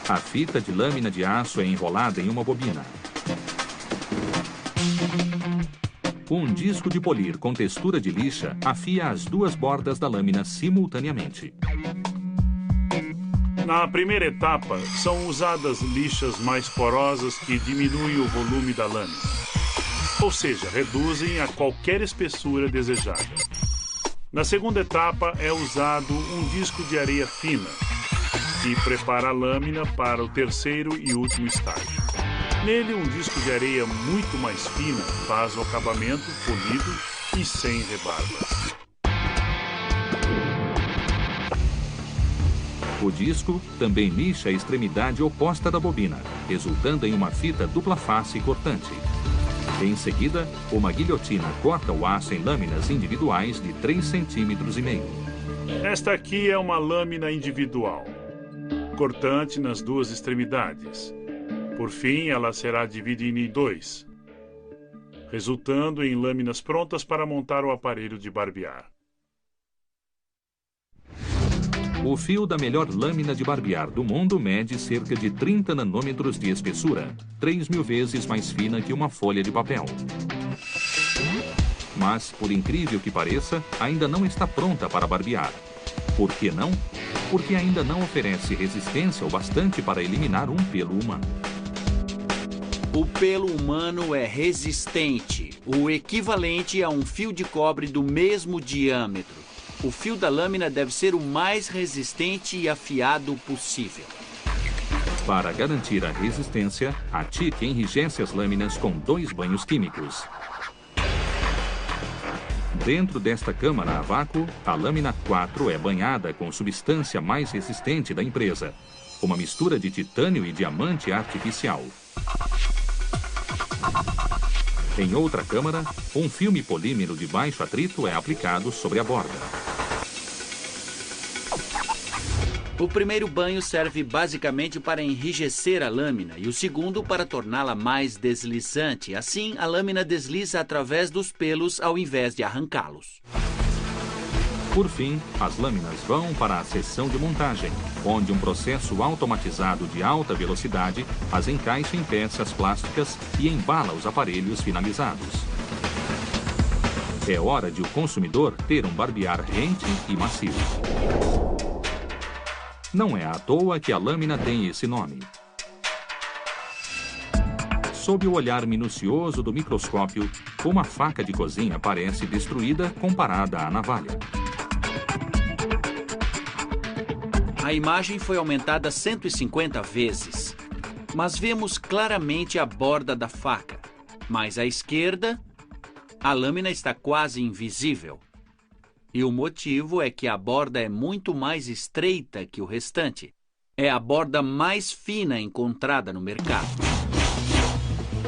A fita de lâmina de aço é enrolada em uma bobina. Um disco de polir com textura de lixa afia as duas bordas da lâmina simultaneamente. Na primeira etapa, são usadas lixas mais porosas que diminuem o volume da lâmina, ou seja, reduzem a qualquer espessura desejada. Na segunda etapa, é usado um disco de areia fina, que prepara a lâmina para o terceiro e último estágio. Nele, um disco de areia muito mais fina faz o acabamento polido e sem rebarbas. O disco também lixa a extremidade oposta da bobina, resultando em uma fita dupla face cortante. Em seguida, uma guilhotina corta o aço em lâminas individuais de 3,5 cm. Esta aqui é uma lâmina individual, cortante nas duas extremidades. Por fim, ela será dividida em 2, resultando em lâminas prontas para montar o aparelho de barbear. O fio da melhor lâmina de barbear do mundo mede cerca de 30 nanômetros de espessura, 3.000 vezes mais fina que uma folha de papel. Mas, por incrível que pareça, ainda não está pronta para barbear. Por que não? Porque ainda não oferece resistência o bastante para eliminar um pelo humano. O pelo humano é resistente, o equivalente a um fio de cobre do mesmo diâmetro. O fio da lâmina deve ser o mais resistente e afiado possível. Para garantir a resistência, a TIC enrijece as lâminas com 2 banhos químicos. Dentro desta câmara a vácuo, a lâmina 4 é banhada com substância mais resistente da empresa, uma mistura de titânio e diamante artificial. Em outra câmara, um filme polímero de baixo atrito é aplicado sobre a borda. O primeiro banho serve basicamente para enrijecer a lâmina e o segundo para torná-la mais deslizante. Assim, a lâmina desliza através dos pelos ao invés de arrancá-los. Por fim, as lâminas vão para a seção de montagem, onde um processo automatizado de alta velocidade as encaixa em peças plásticas e embala os aparelhos finalizados. É hora de o consumidor ter um barbear rente e macio. Não é à toa que a lâmina tem esse nome. Sob o olhar minucioso do microscópio, uma faca de cozinha parece destruída comparada à navalha. A imagem foi aumentada 150 vezes, mas vemos claramente a borda da faca. Mais à esquerda, a lâmina está quase invisível. E o motivo é que a borda é muito mais estreita que o restante. É a borda mais fina encontrada no mercado.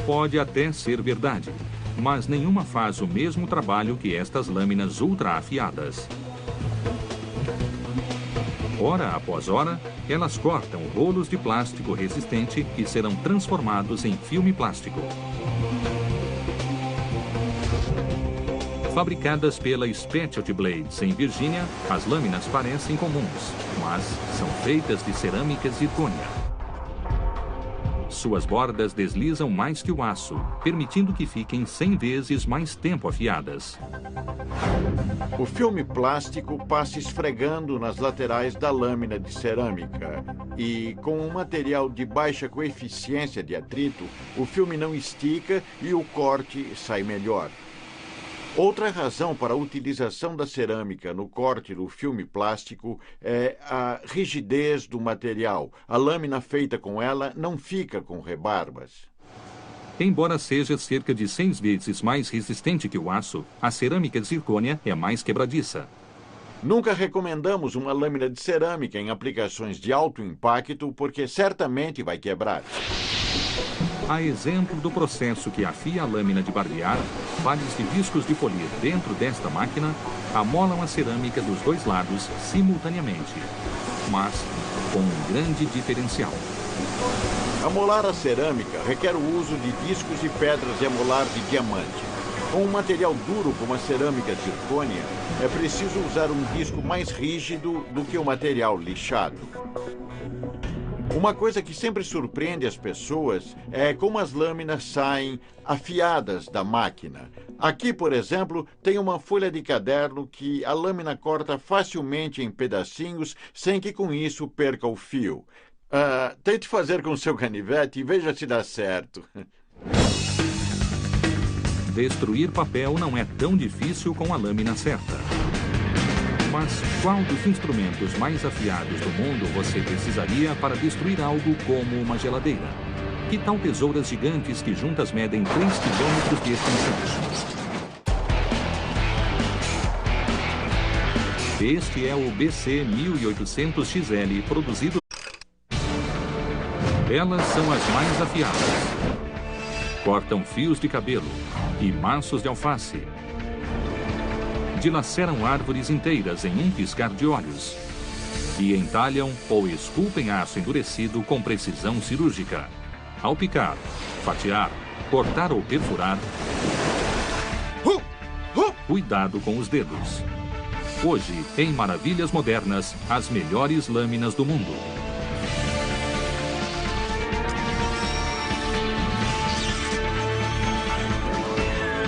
Pode até ser verdade, mas nenhuma faz o mesmo trabalho que estas lâminas ultra afiadas. Hora após hora, elas cortam rolos de plástico resistente que serão transformados em filme plástico. Fabricadas pela Specialty Blades em Virgínia, as lâminas parecem comuns, mas são feitas de cerâmica zircônia. Suas bordas deslizam mais que o aço, permitindo que fiquem 100 vezes mais tempo afiadas. O filme plástico passa esfregando nas laterais da lâmina de cerâmica e, com um material de baixa coeficiência de atrito, o filme não estica e o corte sai melhor. Outra razão para a utilização da cerâmica no corte do filme plástico é a rigidez do material. A lâmina feita com ela não fica com rebarbas. Embora seja cerca de 100 vezes mais resistente que o aço, a cerâmica zircônia é mais quebradiça. Nunca recomendamos uma lâmina de cerâmica em aplicações de alto impacto porque certamente vai quebrar. A exemplo do processo que afia a lâmina de barbear, pares de discos de polir dentro desta máquina amolam a cerâmica dos dois lados simultaneamente, mas com um grande diferencial. Amolar a cerâmica requer o uso de discos e pedras de amolar de diamante. Com um material duro como a cerâmica zircônia, é preciso usar um disco mais rígido do que o material lixado. Uma coisa que sempre surpreende as pessoas é como as lâminas saem afiadas da máquina. Aqui, por exemplo, tem uma folha de caderno que a lâmina corta facilmente em pedacinhos sem que com isso perca o fio. Tente fazer com seu canivete e veja se dá certo. Destruir papel não é tão difícil com a lâmina certa. Mas qual dos instrumentos mais afiados do mundo você precisaria para destruir algo como uma geladeira? Que tal tesouras gigantes que juntas medem 3 quilômetros de extensão? Este é o BC 1800XL produzido. Elas são as mais afiadas. Cortam fios de cabelo e maços de alface. Dilaceram árvores inteiras em um piscar de olhos. E entalham ou esculpem aço endurecido com precisão cirúrgica. Ao picar, fatiar, cortar ou perfurar, cuidado com os dedos. Hoje, em Maravilhas Modernas, as melhores lâminas do mundo.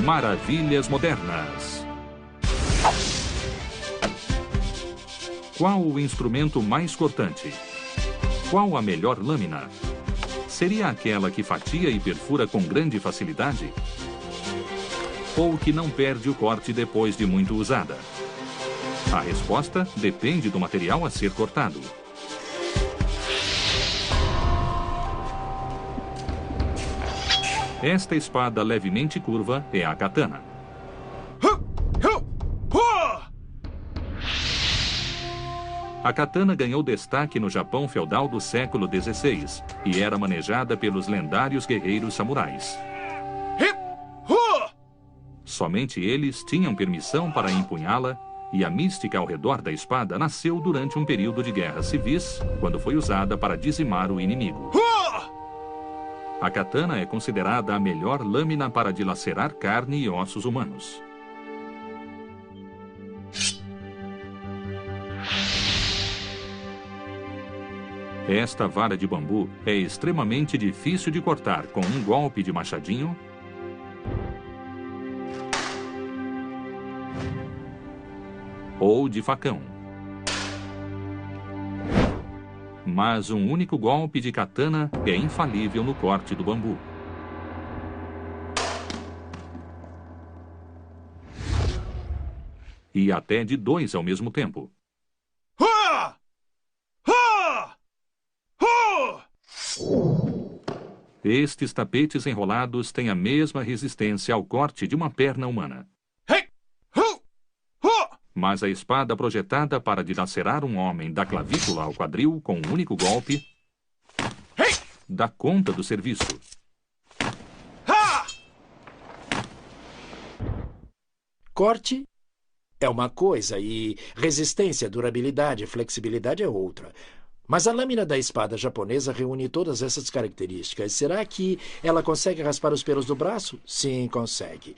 Maravilhas Modernas. Qual o instrumento mais cortante? Qual a melhor lâmina? Seria aquela que fatia e perfura com grande facilidade? Ou que não perde o corte depois de muito usada? A resposta depende do material a ser cortado. Esta espada levemente curva é a katana. A katana ganhou destaque no Japão feudal do século XVI e era manejada pelos lendários guerreiros samurais. Somente eles tinham permissão para empunhá-la e a mística ao redor da espada nasceu durante um período de guerras civis, quando foi usada para dizimar o inimigo. A katana é considerada a melhor lâmina para dilacerar carne e ossos humanos. Esta vara de bambu é extremamente difícil de cortar com um golpe de machadinho ou de facão. Mas um único golpe de katana é infalível no corte do bambu. E até de 2 ao mesmo tempo. Estes tapetes enrolados têm a mesma resistência ao corte de uma perna humana. Mas a espada projetada para dilacerar um homem da clavícula ao quadril com um único golpe dá conta do serviço. Corte é uma coisa e resistência, durabilidade e flexibilidade é outra. Mas a lâmina da espada japonesa reúne todas essas características. Será que ela consegue raspar os pelos do braço? Sim, consegue.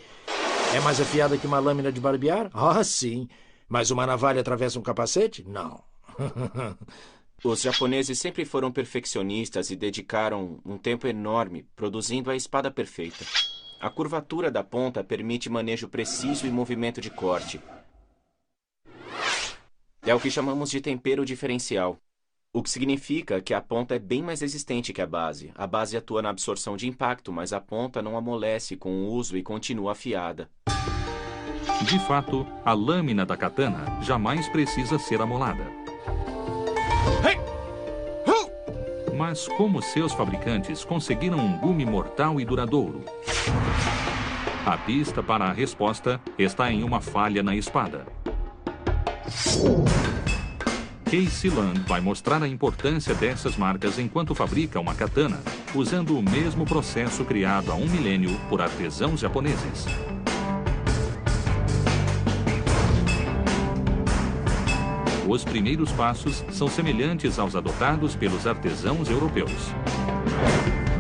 É mais afiada que uma lâmina de barbear? Ah, sim. Mas uma navalha atravessa um capacete? Não. Os japoneses sempre foram perfeccionistas e dedicaram um tempo enorme produzindo a espada perfeita. A curvatura da ponta permite manejo preciso e movimento de corte. É o que chamamos de tempero diferencial. O que significa que a ponta é bem mais resistente que a base. A base atua na absorção de impacto, mas a ponta não amolece com o uso e continua afiada. De fato, a lâmina da katana jamais precisa ser amolada. Mas como seus fabricantes conseguiram um gume mortal e duradouro? A pista para a resposta está em uma falha na espada. Casey Land vai mostrar a importância dessas marcas enquanto fabrica uma katana, usando o mesmo processo criado há 1 milênio por artesãos japoneses. Os primeiros passos são semelhantes aos adotados pelos artesãos europeus.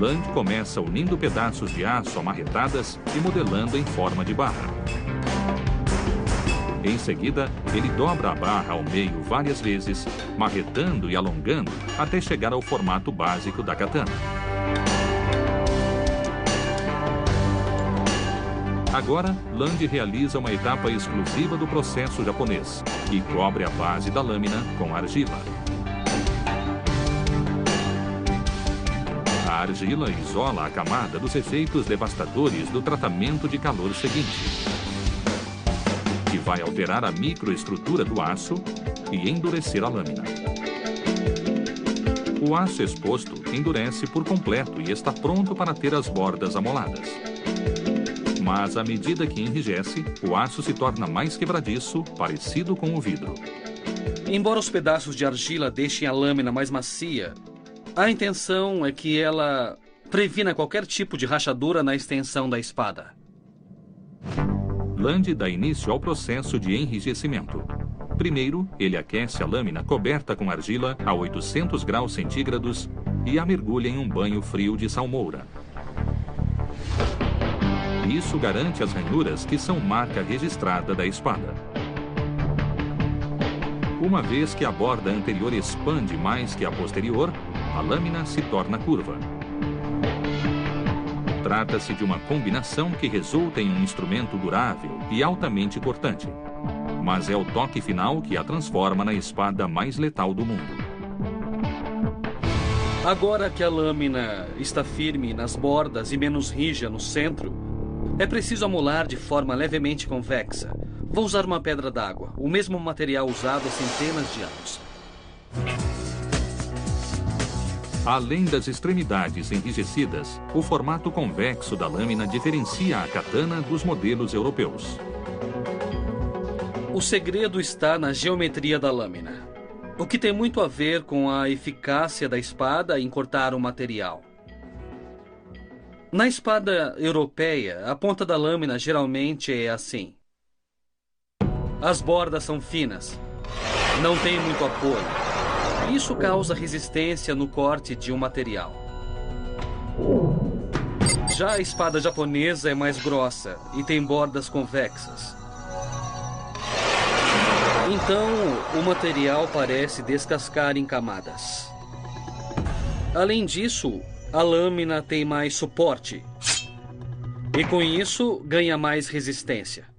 Land começa unindo pedaços de aço a marretadas e modelando em forma de barra. Em seguida, ele dobra a barra ao meio várias vezes, marretando e alongando até chegar ao formato básico da katana. Agora, Land realiza uma etapa exclusiva do processo japonês e cobre a base da lâmina com argila. A argila isola a camada dos efeitos devastadores do tratamento de calor seguinte, que vai alterar a microestrutura do aço e endurecer a lâmina. O aço exposto endurece por completo e está pronto para ter as bordas amoladas. Mas à medida que enrijece, o aço se torna mais quebradiço, parecido com o vidro. Embora os pedaços de argila deixem a lâmina mais macia, a intenção é que ela previna qualquer tipo de rachadura na extensão da espada. Land dá início ao processo de enrijecimento. Primeiro, ele aquece a lâmina coberta com argila a 800 graus centígrados e a mergulha em um banho frio de salmoura. Isso garante as ranhuras que são marca registrada da espada. Uma vez que a borda anterior expande mais que a posterior, a lâmina se torna curva. Trata-se de uma combinação que resulta em um instrumento durável e altamente cortante. Mas é o toque final que a transforma na espada mais letal do mundo. Agora que a lâmina está firme nas bordas e menos rija no centro, é preciso amolar de forma levemente convexa. Vou usar uma pedra d'água, o mesmo material usado há centenas de anos. Além das extremidades enrijecidas, o formato convexo da lâmina diferencia a katana dos modelos europeus. O segredo está na geometria da lâmina, o que tem muito a ver com a eficácia da espada em cortar o material. Na espada europeia, a ponta da lâmina geralmente é assim. As bordas são finas, não tem muito apoio. Isso causa resistência no corte de um material. Já a espada japonesa é mais grossa e tem bordas convexas. Então, o material parece descascar em camadas. Além disso, a lâmina tem mais suporte e, com isso, ganha mais resistência.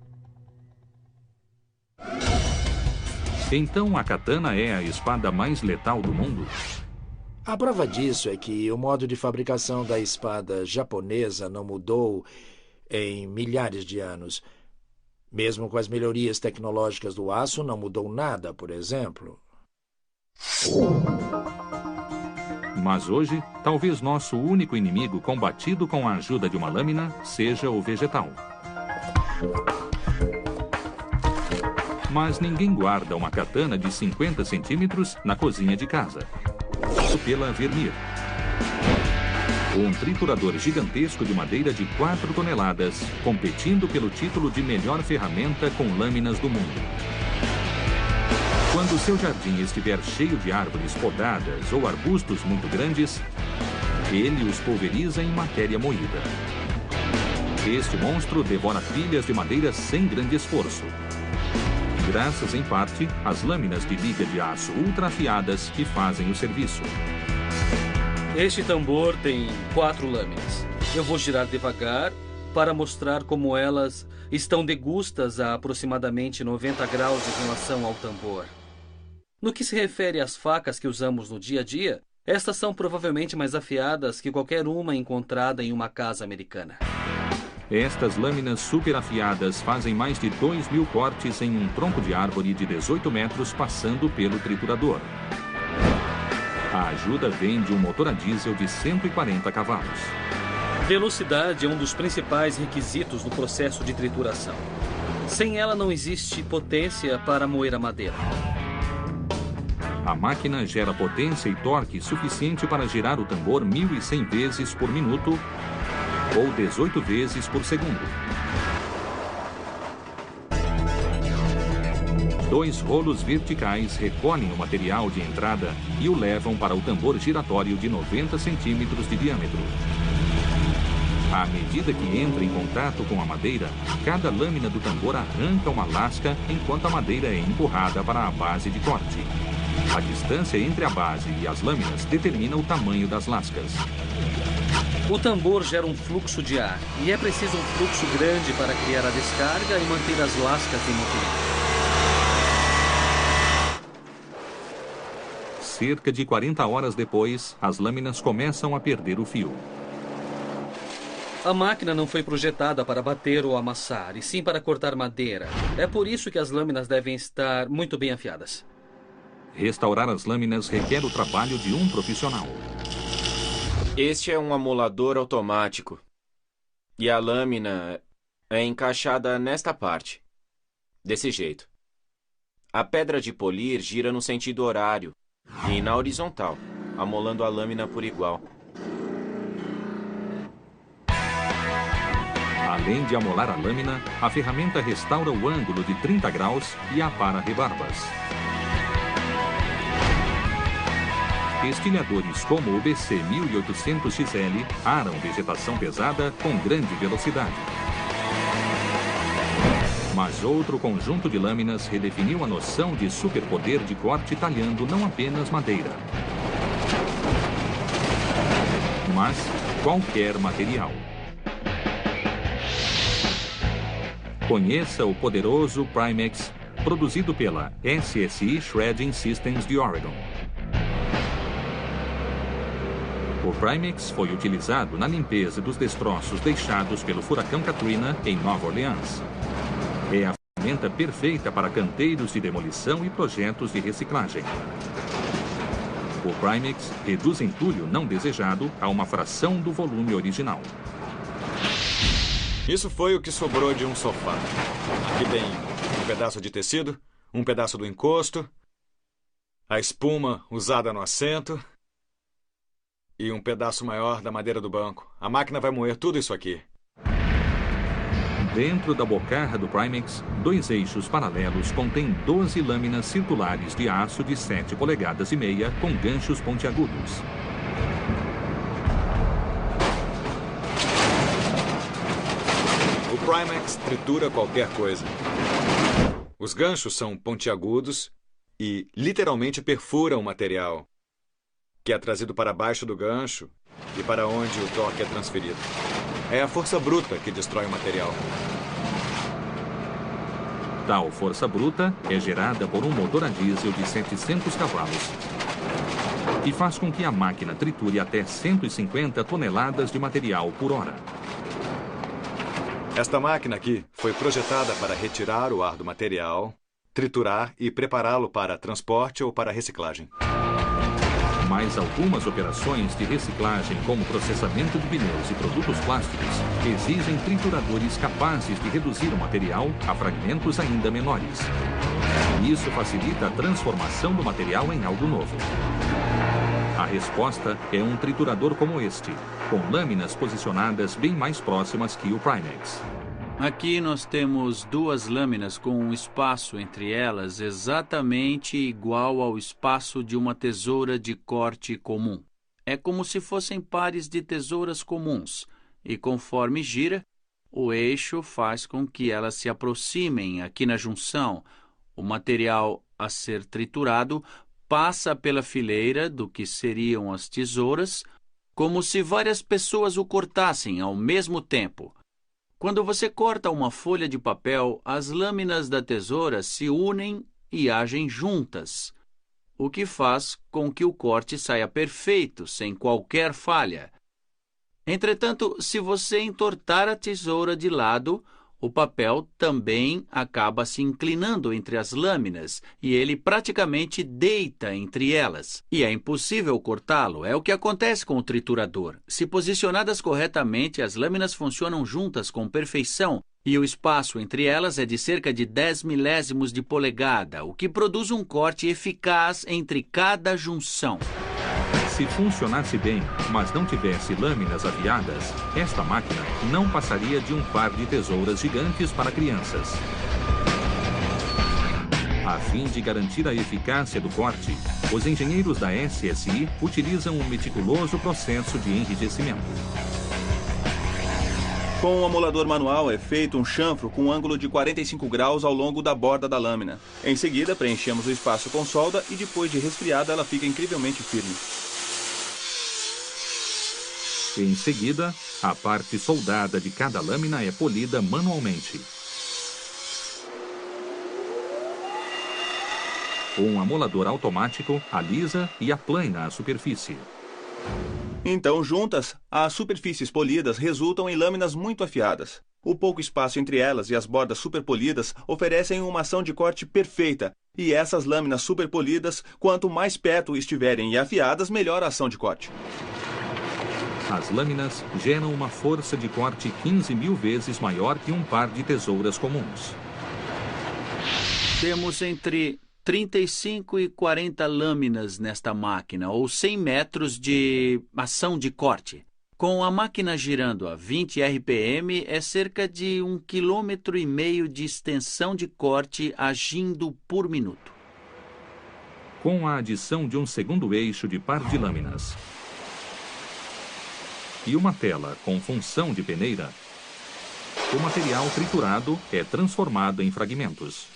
Então a katana é a espada mais letal do mundo? A prova disso é que o modo de fabricação da espada japonesa não mudou em milhares de anos. Mesmo com as melhorias tecnológicas do aço, não mudou nada, por exemplo. Mas hoje, talvez nosso único inimigo combatido com a ajuda de uma lâmina seja o vegetal. Mas ninguém guarda uma katana de 50 centímetros na cozinha de casa. Pela Vernier. Um triturador gigantesco de madeira de 4 toneladas, competindo pelo título de melhor ferramenta com lâminas do mundo. Quando seu jardim estiver cheio de árvores podadas ou arbustos muito grandes, ele os pulveriza em matéria moída. Este monstro devora pilhas de madeira sem grande esforço. Graças, em parte, às lâminas de liga de aço ultra afiadas que fazem o serviço. Este tambor tem 4 lâminas. Eu vou girar devagar para mostrar como elas estão degustas a aproximadamente 90 graus em relação ao tambor. No que se refere às facas que usamos no dia a dia, estas são provavelmente mais afiadas que qualquer uma encontrada em uma casa americana. Estas lâminas super afiadas fazem mais de 2.000 cortes em um tronco de árvore de 18 metros passando pelo triturador. A ajuda vem de um motor a diesel de 140 cavalos. Velocidade é um dos principais requisitos no processo de trituração. Sem ela não existe potência para moer a madeira. A máquina gera potência e torque suficiente para girar o tambor 1.100 vezes por minuto ou 18 vezes por segundo. 2 rolos verticais recolhem o material de entrada e o levam para o tambor giratório de 90 centímetros de diâmetro. À medida que entra em contato com a madeira, cada lâmina do tambor arranca uma lasca enquanto a madeira é empurrada para a base de corte. A distância entre a base e as lâminas determina o tamanho das lascas. O tambor gera um fluxo de ar e é preciso um fluxo grande para criar a descarga e manter as lascas em movimento. Cerca de 40 horas depois, as lâminas começam a perder o fio. A máquina não foi projetada para bater ou amassar, e sim para cortar madeira. É por isso que as lâminas devem estar muito bem afiadas. Restaurar as lâminas requer o trabalho de um profissional. Este é um amolador automático. E a lâmina é encaixada nesta parte. Desse jeito. A pedra de polir gira no sentido horário e na horizontal, amolando a lâmina por igual. Além de amolar a lâmina, a ferramenta restaura o ângulo de 30 graus e apara rebarbas. Estilhadores como o BC 1800XL aram vegetação pesada com grande velocidade. Mas outro conjunto de lâminas redefiniu a noção de superpoder de corte talhando não apenas madeira, mas qualquer material. Conheça o poderoso Primex, produzido pela SSI Shredding Systems de Oregon. O Primex foi utilizado na limpeza dos destroços deixados pelo furacão Katrina em Nova Orleans. É a ferramenta perfeita para canteiros de demolição e projetos de reciclagem. O Primex reduz entulho não desejado a uma fração do volume original. Isso foi o que sobrou de um sofá. Aqui tem um pedaço de tecido, um pedaço do encosto, a espuma usada no assento e um pedaço maior da madeira do banco. A máquina vai moer tudo isso aqui. Dentro da bocarra do Primex, 2 eixos paralelos contêm 12 lâminas circulares de aço de 7,5 polegadas com ganchos pontiagudos. O Primex tritura qualquer coisa. Os ganchos são pontiagudos e literalmente perfuram o material, que é trazido para baixo do gancho e para onde o torque é transferido. É a força bruta que destrói o material. Tal força bruta é gerada por um motor a diesel de 700 cavalos e faz com que a máquina triture até 150 toneladas de material por hora. Esta máquina aqui foi projetada para retirar o ar do material, triturar e prepará-lo para transporte ou para reciclagem. Mas algumas operações de reciclagem, como processamento de pneus e produtos plásticos, exigem trituradores capazes de reduzir o material a fragmentos ainda menores. Isso facilita a transformação do material em algo novo. A resposta é um triturador como este, com lâminas posicionadas bem mais próximas que o Primex. Aqui nós temos 2 lâminas com um espaço entre elas exatamente igual ao espaço de uma tesoura de corte comum. É como se fossem pares de tesouras comuns, e conforme gira, o eixo faz com que elas se aproximem aqui na junção. O material a ser triturado passa pela fileira do que seriam as tesouras, como se várias pessoas o cortassem ao mesmo tempo. Quando você corta uma folha de papel, as lâminas da tesoura se unem e agem juntas, o que faz com que o corte saia perfeito, sem qualquer falha. Entretanto, se você entortar a tesoura de lado, o papel também acaba se inclinando entre as lâminas e ele praticamente deita entre elas. E é impossível cortá-lo. É o que acontece com o triturador. Se posicionadas corretamente, as lâminas funcionam juntas com perfeição e o espaço entre elas é de cerca de 10 milésimos de polegada, o que produz um corte eficaz entre cada junção. Se funcionasse bem, mas não tivesse lâminas afiadas, esta máquina não passaria de um par de tesouras gigantes para crianças. A fim de garantir a eficácia do corte, os engenheiros da SSI utilizam um meticuloso processo de enrijecimento. Com o amolador manual é feito um chanfro com um ângulo de 45 graus ao longo da borda da lâmina. Em seguida, preenchemos o espaço com solda e depois de resfriada ela fica incrivelmente firme. Em seguida, a parte soldada de cada lâmina é polida manualmente. Um amolador automático alisa e aplana a superfície. Então, juntas, as superfícies polidas resultam em lâminas muito afiadas. O pouco espaço entre elas e as bordas superpolidas oferecem uma ação de corte perfeita. E essas lâminas superpolidas, quanto mais perto estiverem e afiadas, melhor a ação de corte. As lâminas geram uma força de corte 15.000 vezes maior que um par de tesouras comuns. Temos entre 35 e 40 lâminas nesta máquina, ou 100 metros de ação de corte. Com a máquina girando a 20 RPM, é cerca de 1,5 km de extensão de corte agindo por minuto. Com a adição de um segundo eixo de par de lâminas e uma tela com função de peneira, o material triturado é transformado em fragmentos.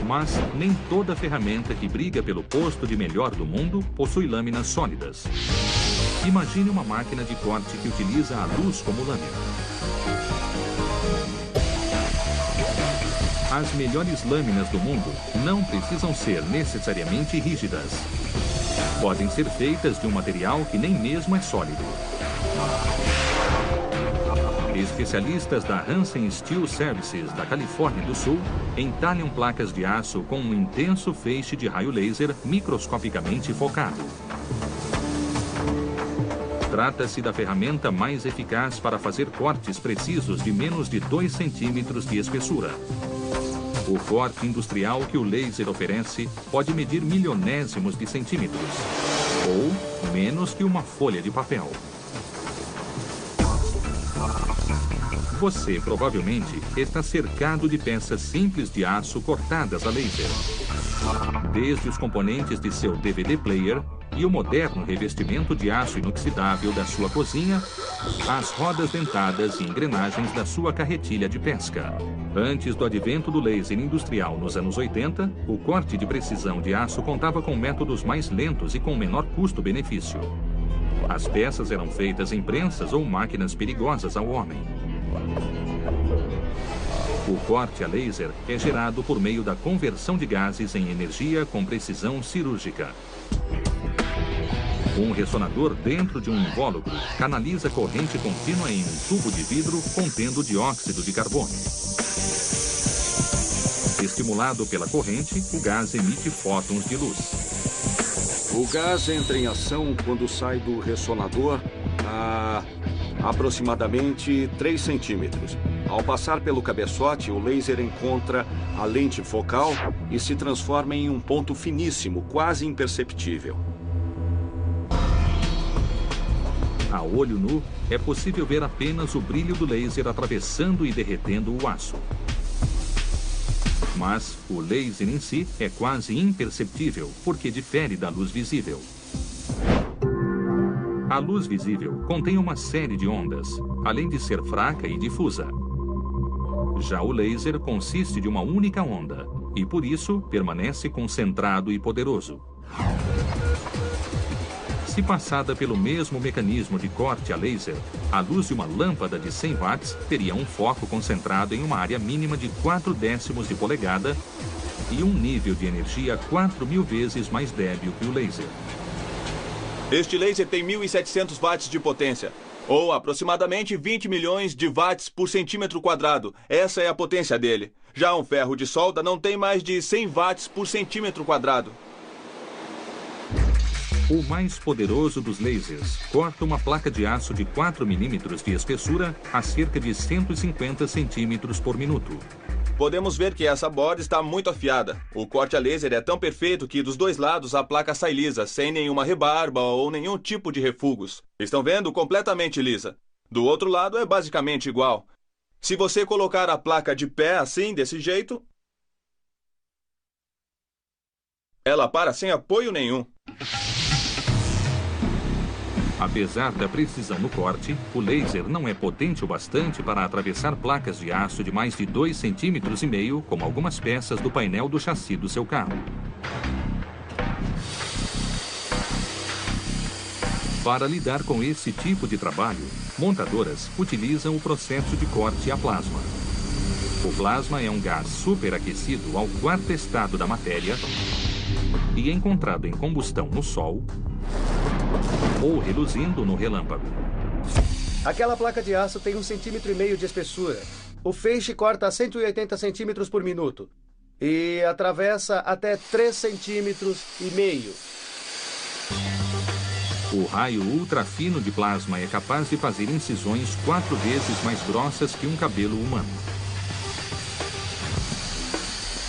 Mas nem toda ferramenta que briga pelo posto de melhor do mundo possui lâminas sólidas. Imagine uma máquina de corte que utiliza a luz como lâmina. As melhores lâminas do mundo não precisam ser necessariamente rígidas. Podem ser feitas de um material que nem mesmo é sólido. Especialistas da Hansen Steel Services da Califórnia do Sul entalham placas de aço com um intenso feixe de raio laser microscopicamente focado. Trata-se da ferramenta mais eficaz para fazer cortes precisos de menos de 2 centímetros de espessura. O corte industrial que o laser oferece pode medir milionésimos de centímetros, ou menos que uma folha de papel. Você provavelmente está cercado de peças simples de aço cortadas a laser. Desde os componentes de seu DVD player e o moderno revestimento de aço inoxidável da sua cozinha, às rodas dentadas e engrenagens da sua carretilha de pesca. Antes do advento do laser industrial nos anos 80, o corte de precisão de aço contava com métodos mais lentos e com menor custo-benefício. As peças eram feitas em prensas ou máquinas perigosas ao homem. O corte a laser é gerado por meio da conversão de gases em energia com precisão cirúrgica. Um ressonador dentro de um invólucro canaliza corrente contínua em um tubo de vidro contendo dióxido de carbono. Estimulado pela corrente, o gás emite fótons de luz. O gás entra em ação quando sai do ressonador a aproximadamente 3 centímetros. Ao passar pelo cabeçote, o laser encontra a lente focal e se transforma em um ponto finíssimo, quase imperceptível. A olho nu, é possível ver apenas o brilho do laser atravessando e derretendo o aço. Mas o laser em si é quase imperceptível, porque difere da luz visível. A luz visível contém uma série de ondas, além de ser fraca e difusa. Já o laser consiste de uma única onda, e por isso permanece concentrado e poderoso. Se passada pelo mesmo mecanismo de corte a laser, a luz de uma lâmpada de 100 watts teria um foco concentrado em uma área mínima de 0,4 de polegada e um nível de energia 4.000 vezes mais débil que o laser. Este laser tem 1.700 watts de potência, ou aproximadamente 20 milhões de watts por centímetro quadrado. Essa é a potência dele. Já um ferro de solda não tem mais de 100 watts por centímetro quadrado. O mais poderoso dos lasers corta uma placa de aço de 4 milímetros de espessura a cerca de 150 centímetros por minuto. Podemos ver que essa borda está muito afiada. O corte a laser é tão perfeito que dos dois lados a placa sai lisa, sem nenhuma rebarba ou nenhum tipo de refugos. Estão vendo? Completamente lisa. Do outro lado é basicamente igual. Se você colocar a placa de pé assim, desse jeito, ela para sem apoio nenhum. Apesar da precisão no corte, o laser não é potente o bastante para atravessar placas de aço de mais de 2,5 centímetros, como algumas peças do painel do chassi do seu carro. Para lidar com esse tipo de trabalho, montadoras utilizam o processo de corte a plasma. O plasma é um gás superaquecido ao quarto estado da matéria e encontrado em combustão no Sol ou reluzindo no relâmpago. Aquela placa de aço tem 1,5 centímetros de espessura. O feixe corta a 180 centímetros por minuto e atravessa até 3,5 centímetros. O raio ultrafino de plasma é capaz de fazer incisões 4 vezes mais grossas que um cabelo humano.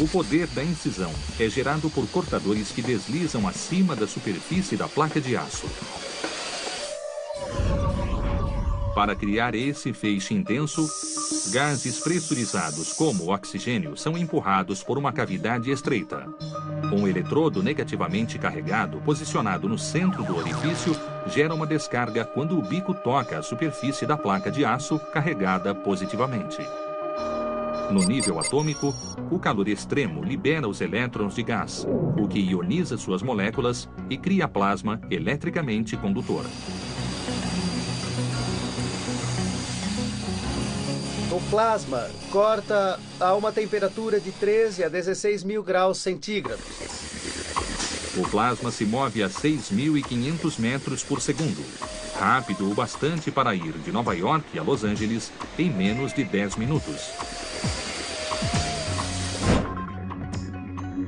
O poder da incisão é gerado por cortadores que deslizam acima da superfície da placa de aço. Para criar esse feixe intenso, gases pressurizados como o oxigênio são empurrados por uma cavidade estreita. Um eletrodo negativamente carregado, posicionado no centro do orifício, gera uma descarga quando o bico toca a superfície da placa de aço carregada positivamente. No nível atômico, o calor extremo libera os elétrons de gás, o que ioniza suas moléculas e cria plasma eletricamente condutor. O plasma corta a uma temperatura de 13 a 16 mil graus centígrados. O plasma se move a 6.500 metros por segundo, rápido o bastante para ir de Nova York a Los Angeles em menos de 10 minutos.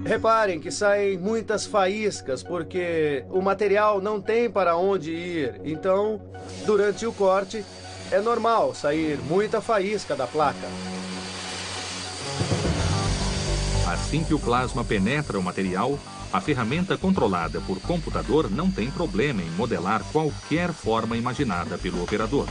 Reparem que saem muitas faíscas porque o material não tem para onde ir. Então, durante o corte, é normal sair muita faísca da placa. Assim que o plasma penetra o material, a ferramenta controlada por computador não tem problema em modelar qualquer forma imaginada pelo operador.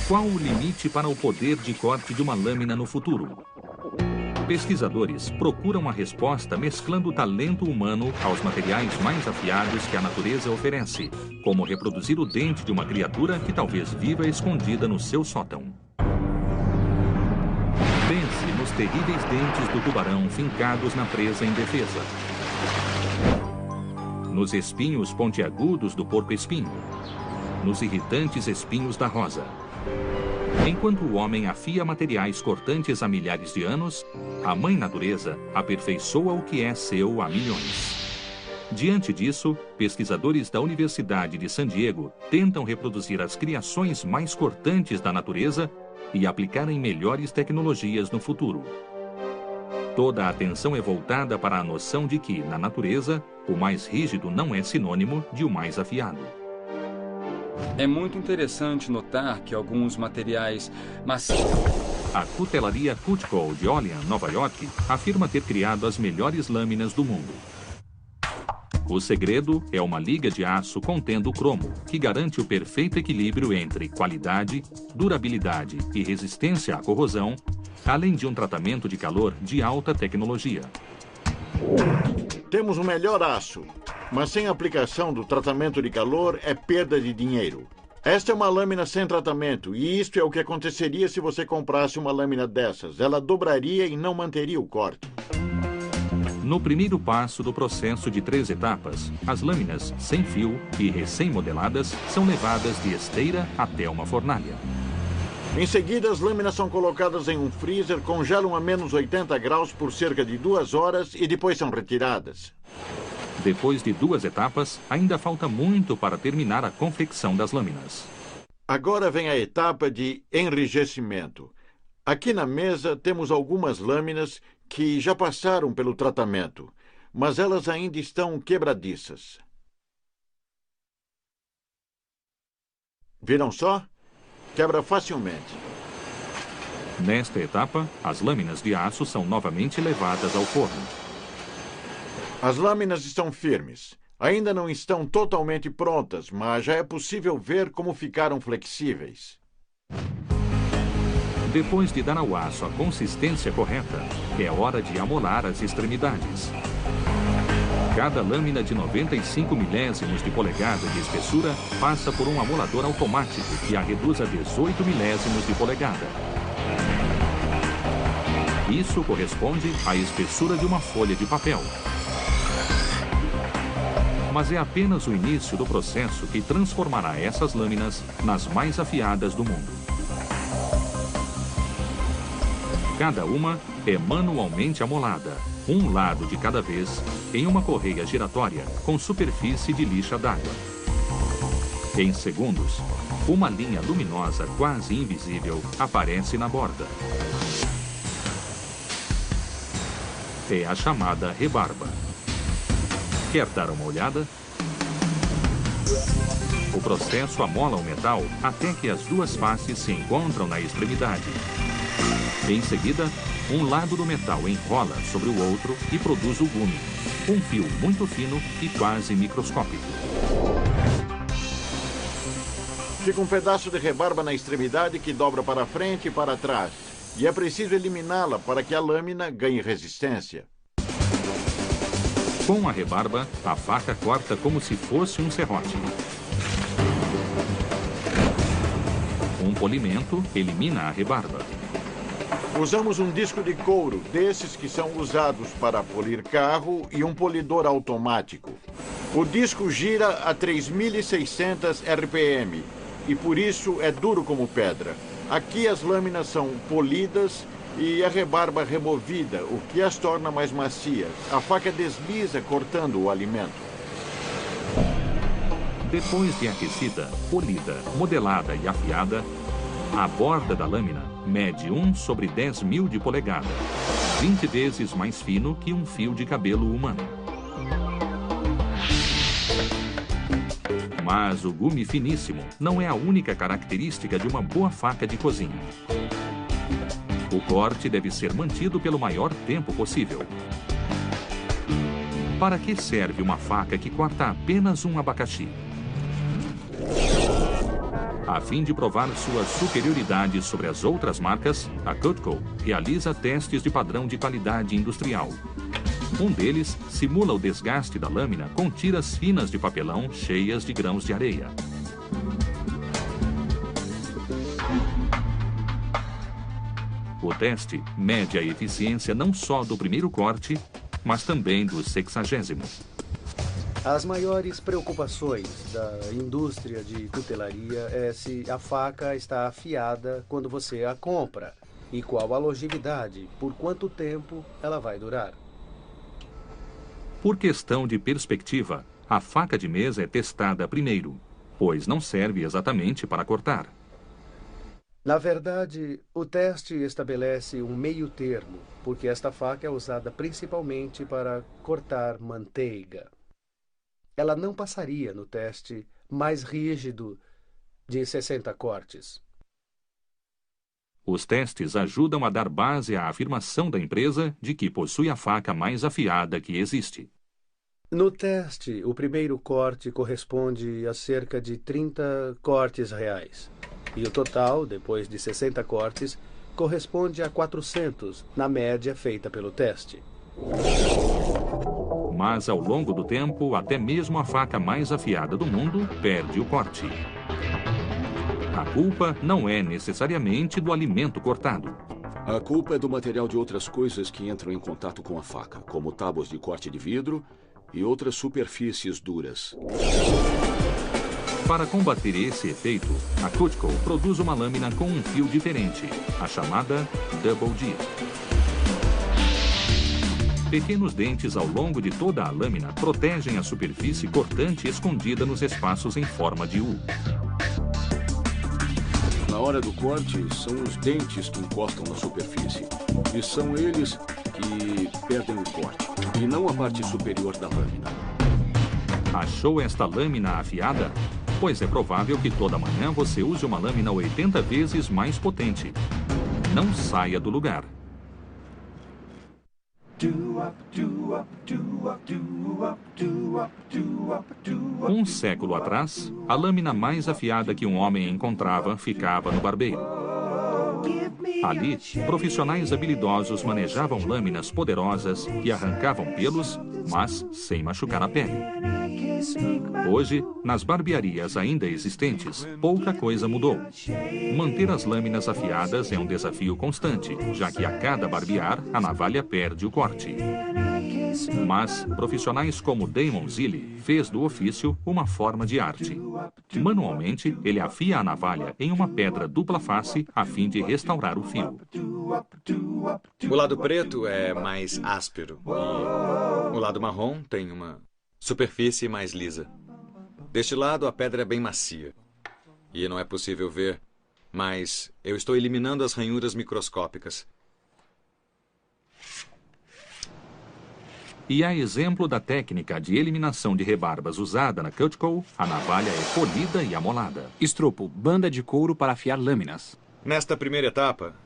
Qual o limite para o poder de corte de uma lâmina no futuro? Pesquisadores procuram a resposta mesclando o talento humano aos materiais mais afiados que a natureza oferece, como reproduzir o dente de uma criatura que talvez viva escondida no seu sótão. Pense nos terríveis dentes do tubarão fincados na presa indefesa. Nos espinhos pontiagudos do porco-espinho. Nos irritantes espinhos da rosa. Enquanto o homem afia materiais cortantes há milhares de anos, a mãe natureza aperfeiçoa o que é seu há milhões. Diante disso, pesquisadores da Universidade de San Diego tentam reproduzir as criações mais cortantes da natureza e aplicarem melhores tecnologias no futuro. Toda a atenção é voltada para a noção de que, na natureza, o mais rígido não é sinônimo de o mais afiado. É muito interessante notar que alguns materiais macios... A cutelaria Cutco de Olean, Nova York, afirma ter criado as melhores lâminas do mundo. O segredo é uma liga de aço contendo cromo, que garante o perfeito equilíbrio entre qualidade, durabilidade e resistência à corrosão, além de um tratamento de calor de alta tecnologia. Temos o melhor aço, mas sem aplicação do tratamento de calor é perda de dinheiro. Esta é uma lâmina sem tratamento, e isto é o que aconteceria se você comprasse uma lâmina dessas. Ela dobraria e não manteria o corte. No primeiro passo do processo de 3 etapas, as lâminas sem fio e recém-modeladas são levadas de esteira até uma fornalha. Em seguida, as lâminas são colocadas em um freezer, congelam a menos 80 graus por cerca de 2 horas e depois são retiradas. Depois de 2 etapas, ainda falta muito para terminar a confecção das lâminas. Agora vem a etapa de enrijecimento. Aqui na mesa temos algumas lâminas que já passaram pelo tratamento, mas elas ainda estão quebradiças. Viram só? Quebra facilmente. Nesta etapa, as lâminas de aço são novamente levadas ao forno. As lâminas estão firmes. Ainda não estão totalmente prontas, mas já é possível ver como ficaram flexíveis. Depois de dar ao aço a consistência correta, é hora de amolar as extremidades. Cada lâmina de 95 milésimos de polegada de espessura passa por um amolador automático que a reduz a 18 milésimos de polegada. Isso corresponde à espessura de uma folha de papel. Mas é apenas o início do processo que transformará essas lâminas nas mais afiadas do mundo. Cada uma é manualmente amolada, um lado de cada vez, em uma correia giratória com superfície de lixa d'água. Em segundos, uma linha luminosa quase invisível aparece na borda. É a chamada rebarba. Quer dar uma olhada? O processo amola o metal até que as duas faces se encontram na extremidade. Em seguida, um lado do metal enrola sobre o outro e produz o gume, um fio muito fino e quase microscópico. Fica um pedaço de rebarba na extremidade que dobra para frente e para trás. E é preciso eliminá-la para que a lâmina ganhe resistência. Com a rebarba, a faca corta como se fosse um serrote. Um polimento elimina a rebarba. Usamos um disco de couro, desses que são usados para polir carro, e um polidor automático. O disco gira a 3.600 RPM e por isso é duro como pedra. Aqui as lâminas são polidas e a rebarba removida, o que as torna mais macias. A faca desliza cortando o alimento. Depois de aquecida, polida, modelada e afiada, a borda da lâmina mede 1/10.000 de polegada, 20 vezes mais fino que um fio de cabelo humano. Mas o gume finíssimo não é a única característica de uma boa faca de cozinha. O corte deve ser mantido pelo maior tempo possível. Para que serve uma faca que corta apenas um abacaxi? A fim de provar sua superioridade sobre as outras marcas, a Cutco realiza testes de padrão de qualidade industrial. Um deles simula o desgaste da lâmina com tiras finas de papelão cheias de grãos de areia. O teste mede a eficiência não só do primeiro corte, mas também do 60º. As maiores preocupações da indústria de cutelaria é se a faca está afiada quando você a compra e qual a longevidade, por quanto tempo ela vai durar. Por questão de perspectiva, a faca de mesa é testada primeiro, pois não serve exatamente para cortar. Na verdade, o teste estabelece um meio termo, porque esta faca é usada principalmente para cortar manteiga. Ela não passaria no teste mais rígido de 60 cortes. Os testes ajudam a dar base à afirmação da empresa de que possui a faca mais afiada que existe. No teste, o primeiro corte corresponde a cerca de 30 cortes reais. E o total, depois de 60 cortes, corresponde a 400, na média feita pelo teste. Mas, ao longo do tempo, até mesmo a faca mais afiada do mundo perde o corte. A culpa não é necessariamente do alimento cortado. A culpa é do material de outras coisas que entram em contato com a faca, como tábuas de corte de vidro e outras superfícies duras. Para combater esse efeito, a Cutco produz uma lâmina com um fio diferente, a chamada Double D. Pequenos dentes ao longo de toda a lâmina protegem a superfície cortante escondida nos espaços em forma de U. Na hora do corte, são os dentes que encostam na superfície. E são eles que perdem o corte, e não a parte superior da lâmina. Achou esta lâmina afiada? Pois é provável que toda manhã você use uma lâmina 80 vezes mais potente. Não saia do lugar. Um século atrás, a lâmina mais afiada que um homem encontrava ficava no barbeiro. Ali, profissionais habilidosos manejavam lâminas poderosas que arrancavam pelos, mas sem machucar a pele. Hoje, nas barbearias ainda existentes, pouca coisa mudou. Manter as lâminas afiadas é um desafio constante, já que a cada barbear, a navalha perde o corte. Mas profissionais como Damon Zilli fez do ofício uma forma de arte. Manualmente, ele afia a navalha em uma pedra dupla face a fim de restaurar o fio. O lado preto é mais áspero e o lado marrom tem uma superfície mais lisa. Deste lado, a pedra é bem macia. E não é possível ver, mas eu estou eliminando as ranhuras microscópicas. E a exemplo da técnica de eliminação de rebarbas usada na Cutco, a navalha é polida e amolada. Estropo, banda de couro para afiar lâminas. Nesta primeira etapa,